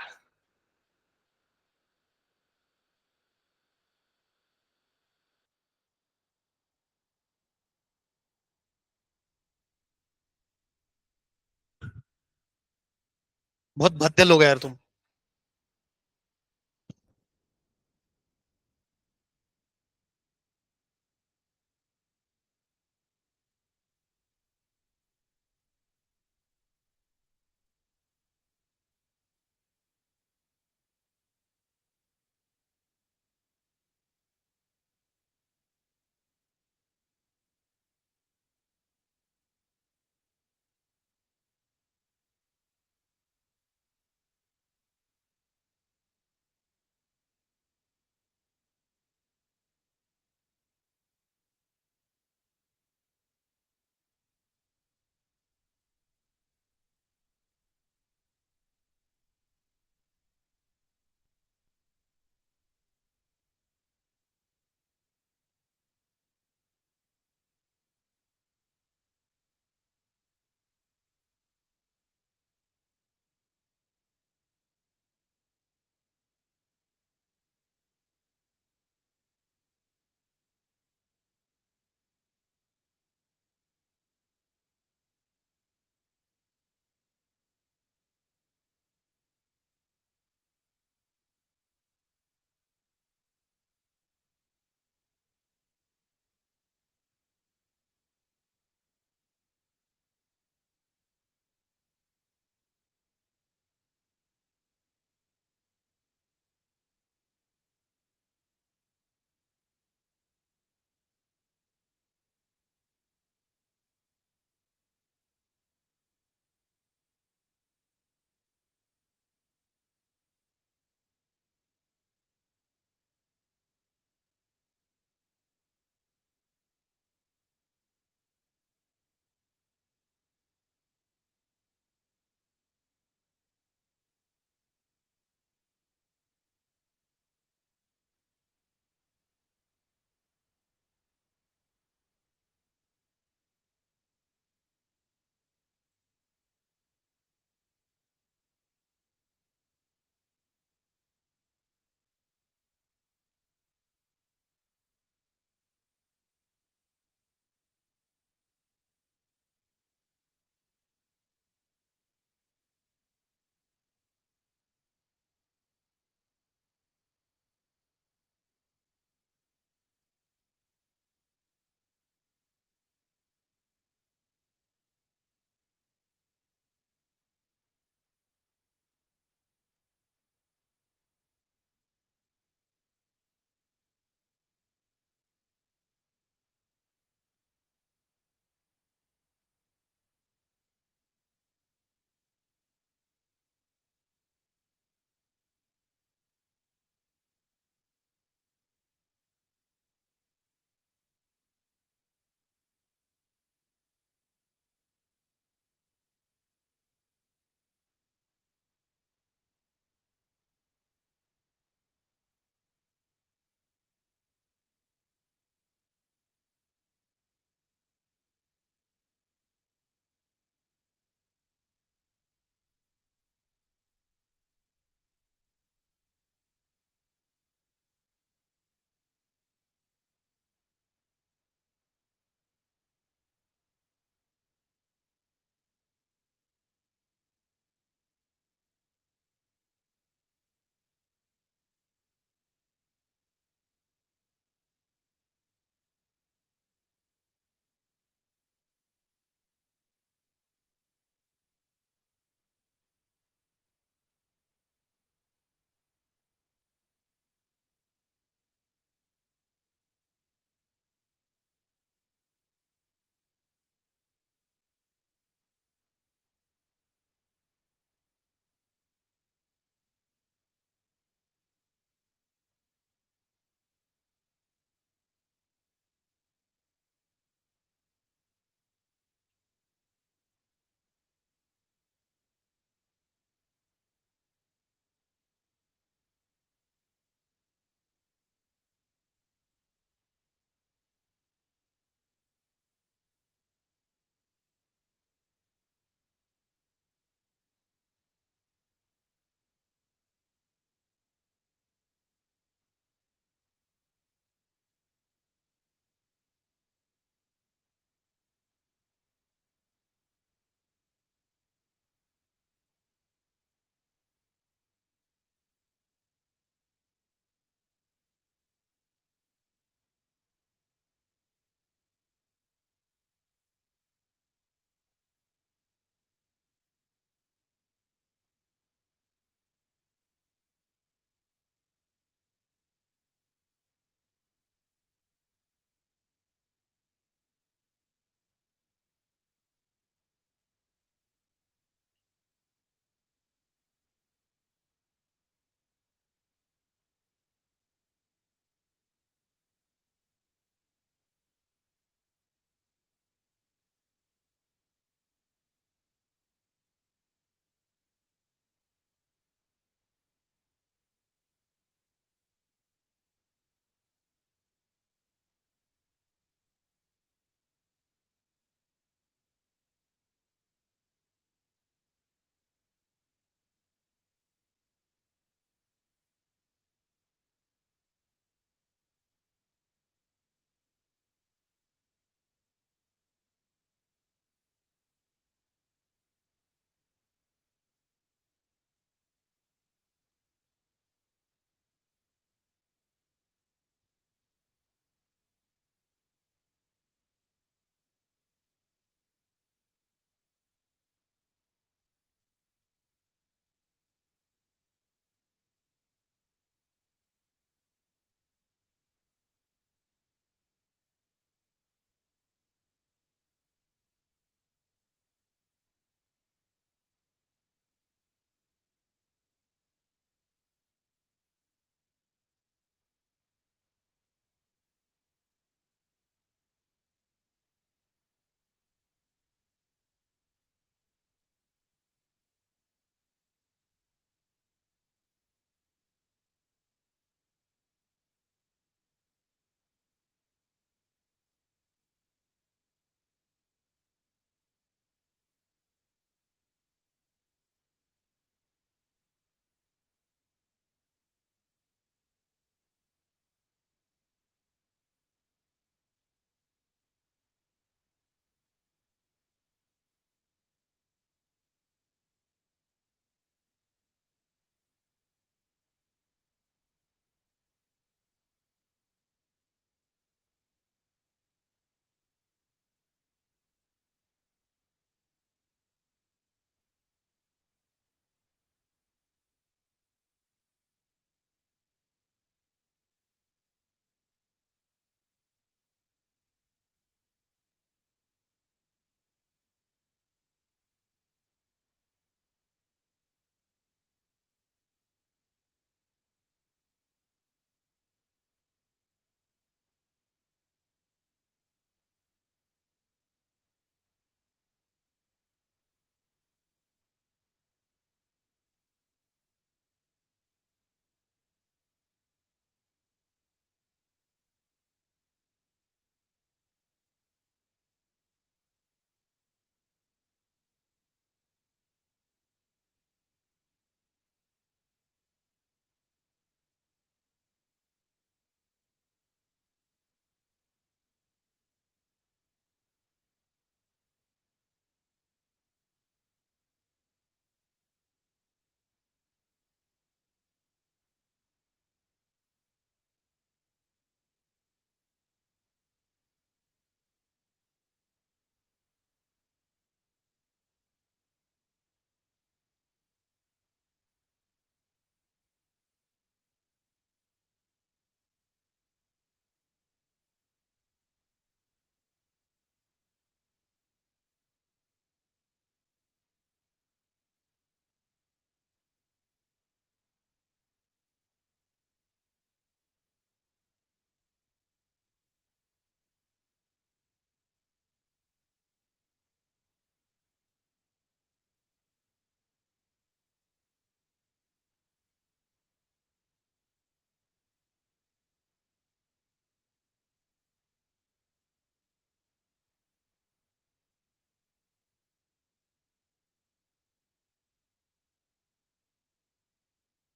[SPEAKER 1] बहुत भद्दे लोग हैं यार तुम.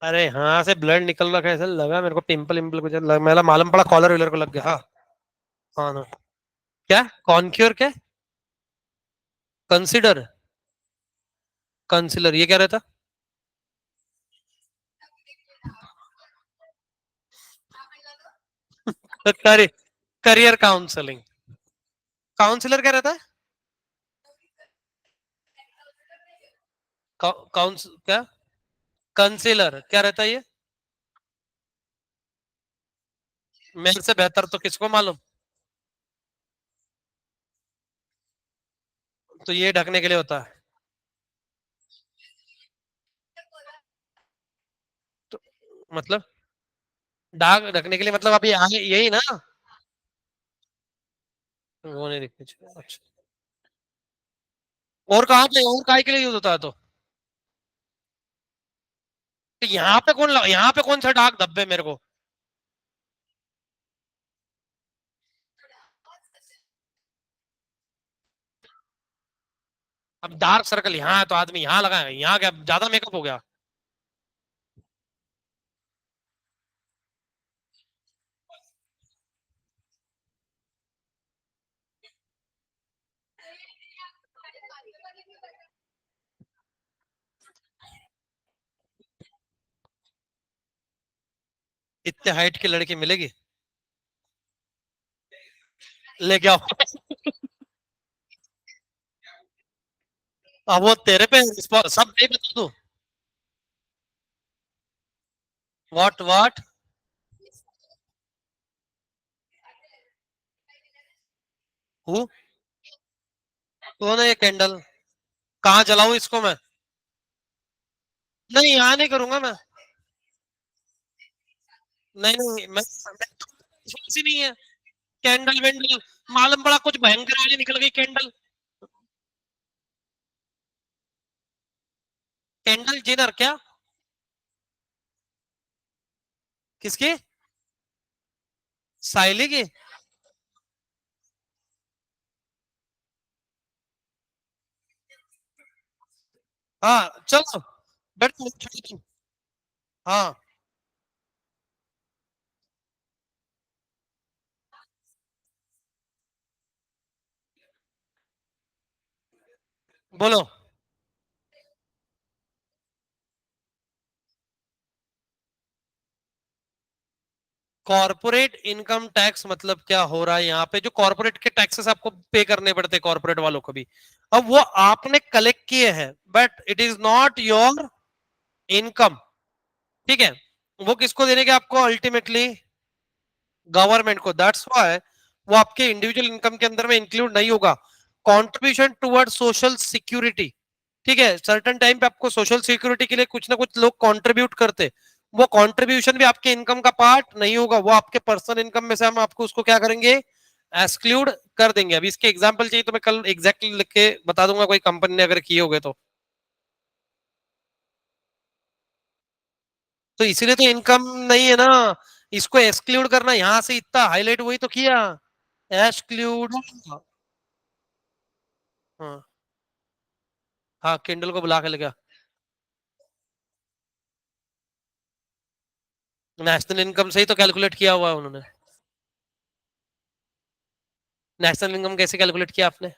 [SPEAKER 1] अरे हाँ से ब्लड निकल रहा है, ऐसा लगा मेरे को, पिंपल इम्पल कुछ मेरा मालूम पड़ा, कॉलर विलर को लग गया। हाँ हाँ ना। क्या कॉन्क्योर क्या? कंसिडर, कंसिलर ये क्या रहता? Career counselling. काउंसलर क्या रहता है? काउंस क्या? कंसिलर क्या रहता है ये? मेरे से बेहतर तो किसको मालूम। तो ये ढकने के लिए होता है? तो मतलब दाग ढकने के लिए, मतलब अभी आगे यही ना? वो नहीं दिखनी चाहिए, अच्छा। और कहाँ पे, और काय के लिए यूज होता है तो यहाँ पे यहाँ पे कौन सा दाग धब्बे मेरे को? अब डार्क सर्कल यहाँ है तो आदमी यहाँ लगाएगा, यहाँ क्या ज्यादा मेकअप हो गया? इतने हाइट की लड़की मिलेगी? लेके आओ। अब वो तेरे पे सब नहीं बता दू? व्हाट? हु? कौन है ये कैंडल? कहाँ जलाऊं इसको मैं? नहीं यहाँ नहीं करूंगा मैं। नहीं नहीं मैं तो विश्वास ही नहीं है। कैंडल वेंडल, मालूम पड़ा कुछ भयंकर वाली निकल गई कैंडल। कैंडल जिनर क्या? किसकी? साइली की? हाँ चलो, बैठ। हाँ बोलो। कॉर्पोरेट इनकम टैक्स मतलब क्या हो रहा है यहाँ पे? जो कॉर्पोरेट के टैक्सेस आपको पे करने पड़ते हैं कॉर्पोरेट वालों को भी, अब वो आपने कलेक्ट किए हैं, but it is not your income. ठीक है? वो किसको देने के आपको? अल्टीमेटली गवर्नमेंट को। दैट्स व्हाई वो आपके इंडिविजुअल इनकम के अंदर में इंक्लूड नहीं होगा। कॉन्ट्रीब्यूशन टुवर्ड सोशल सिक्योरिटी, ठीक है, सर्टन टाइम पे आपको सोशल सिक्योरिटी के लिए कुछ ना कुछ लोग कंट्रीब्यूट करते, वो कंट्रीब्यूशन भी आपके इनकम का पार्ट नहीं होगा, वो आपके पर्सनल इनकम में से हम आपको उसको क्या करेंगे? एक्सक्लूड कर देंगे। अभी इसके एग्जांपल चाहिए तो मैं कल एग्जैक्टली लिख के बता दूंगा, कोई कंपनी ने अगर किए होगे तो। तो इसीलिए तो इनकम नहीं है ना, इसको एक्सक्लूड करना, यहां से इतना हाईलाइट वही तो किया, एक्सक्लूड। हाँ हाँ, किंडल को बुला के लेगा। नेशनल इनकम से ही तो कैलकुलेट किया हुआ है उन्होंने। नेशनल इनकम कैसे कैलकुलेट किया आपने?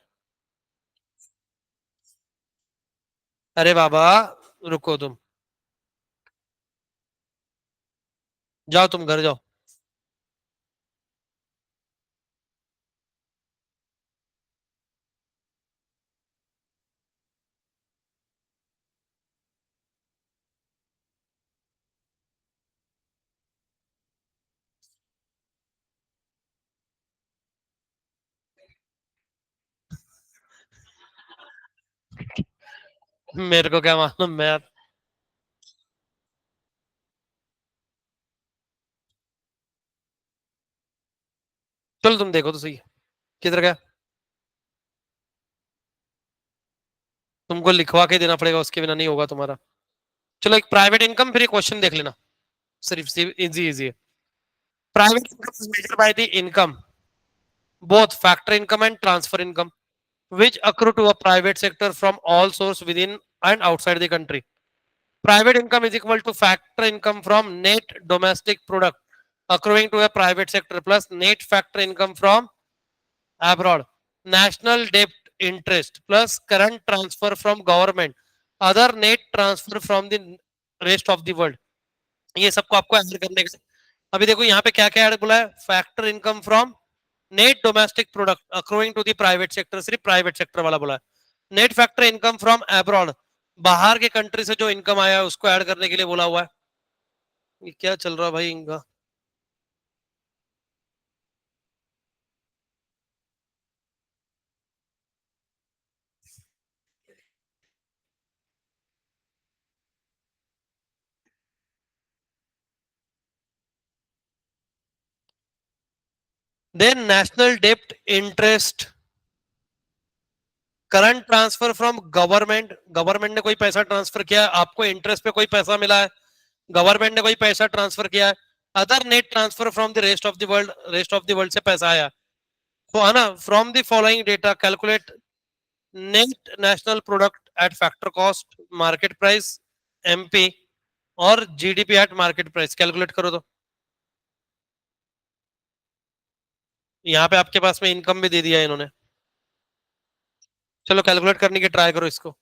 [SPEAKER 1] अरे बाबा, रुको तुम, जाओ तुम घर जाओ। मेरे को क्या मालूम, मैं। चलो तुम देखो तो सही, किधर गया? तुमको लिखवा के देना पड़ेगा, उसके बिना नहीं होगा तुम्हारा। चलो एक प्राइवेट इनकम, फिर एक क्वेश्चन देख लेना, सिर्फ इजी इजी है। Private income is measured by the income, both factor income and transfer income, which accrue to a private sector from all source within and outside the country. Private income is equal to factor income from net domestic product accruing to a private sector plus net factor income from abroad. National debt interest plus current transfer from government. Other net transfer from the rest of the world. ये सबको आपको ऐड करने का। अभी देखो यहाँ पे क्या क्या ऐड बोला है, factor income from net domestic product accruing to the private sector, सिर्फ प्राइवेट सेक्टर वाला बोला है। Net factor income from abroad, बाहर के कंट्री से जो इनकम आया है उसको ऐड करने के लिए बोला हुआ है। ये क्या चल रहा है भाई इनका। देन नेशनल डेप्ट interest, current transfer from government, government ने कोई पैसा ट्रांसफर किया, आपको इंटरेस्ट पे कोई पैसा मिला है, गवर्नमेंट ने कोई पैसा ट्रांसफर किया है। Other net transfer from the rest of the world, rest of the world से पैसा आया। तो है ना, from the following data calculate net national product at factor cost, market price, MP और GDP at market price, calculate करो तो। यहाँ पे आपके पास में इनकम भी दे दिया है इन्होंने। चलो कैलकुलेट करने की ट्राई करो इसको।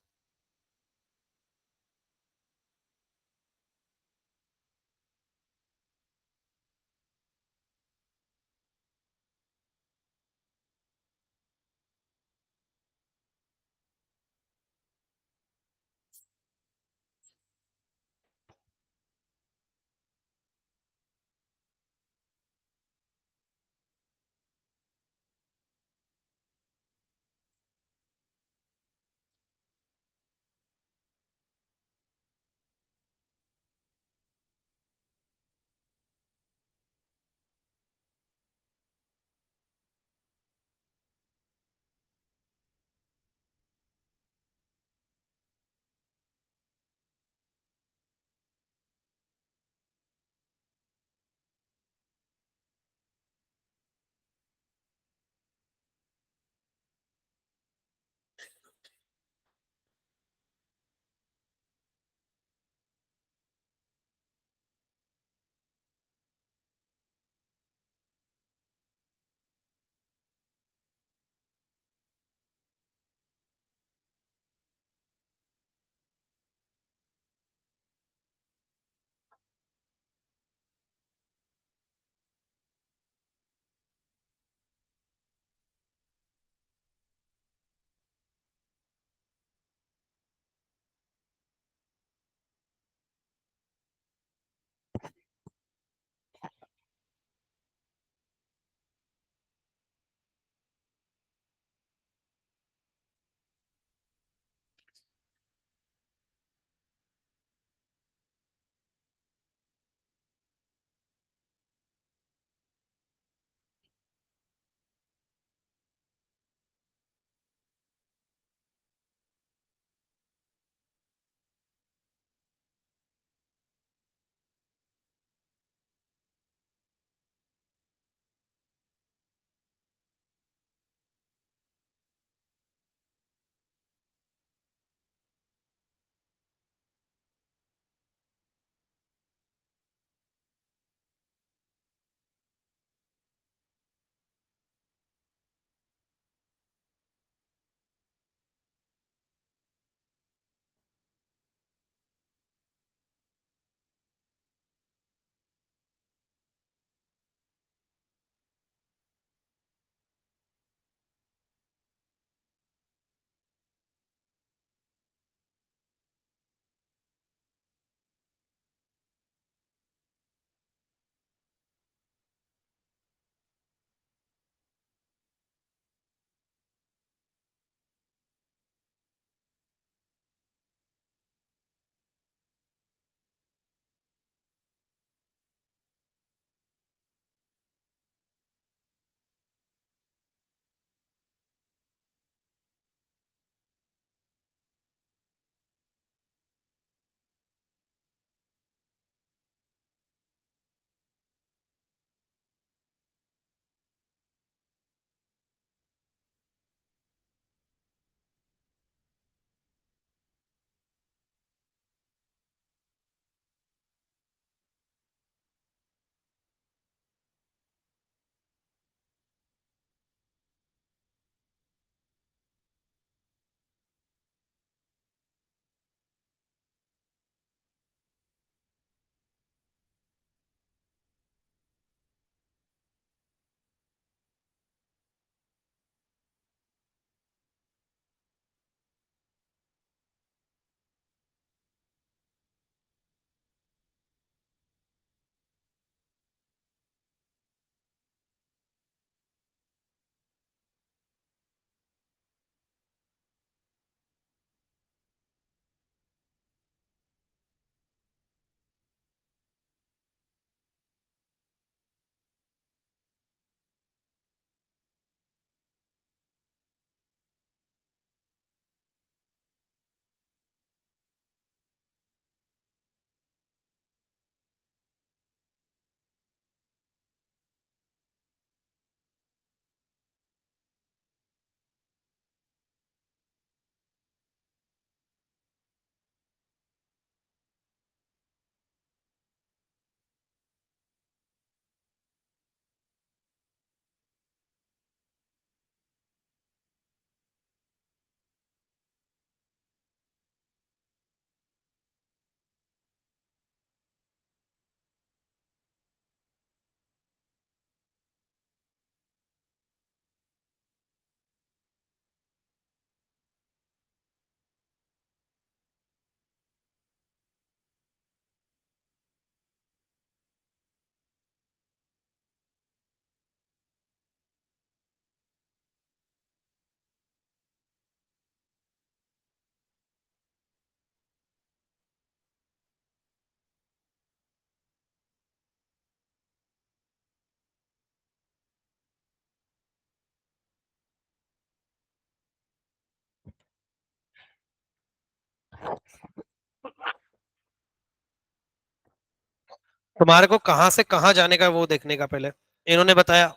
[SPEAKER 1] तुम्हारे को कहाँ से कहाँ जाने का वो देखने का पहले, इन्होंने बताया।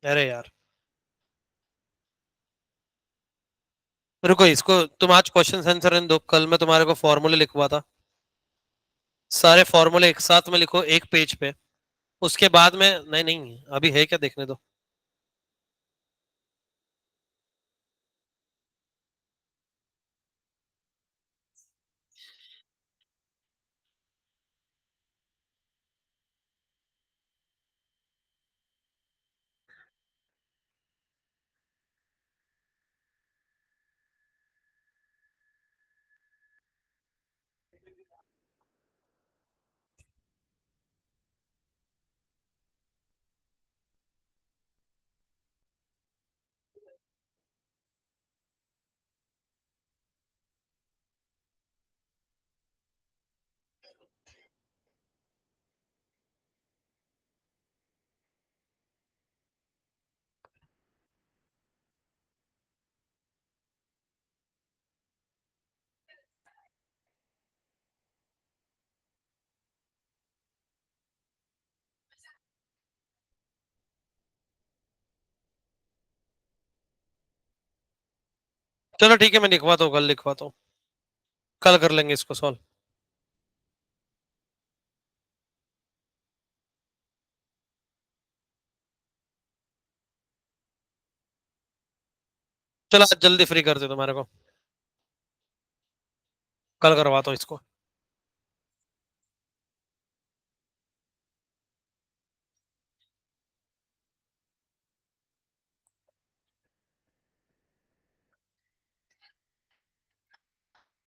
[SPEAKER 1] अरे यार, रुको इसको, तुम आज क्वेश्चन आंसर दो, कल मैं तुम्हारे को फॉर्मूले लिखवा था। सारे फॉर्मूले एक साथ में लिखो एक पेज पे। उसके बाद में, नहीं नहीं अभी है क्या, देखने दो। चलो ठीक है, मैं लिखवाता हूँ, कल लिखवाता हूँ। कल कर लेंगे इसको सॉल्व। चलो आज जल्दी फ्री कर दे तुम्हारे को, कल करवाता हूँ इसको।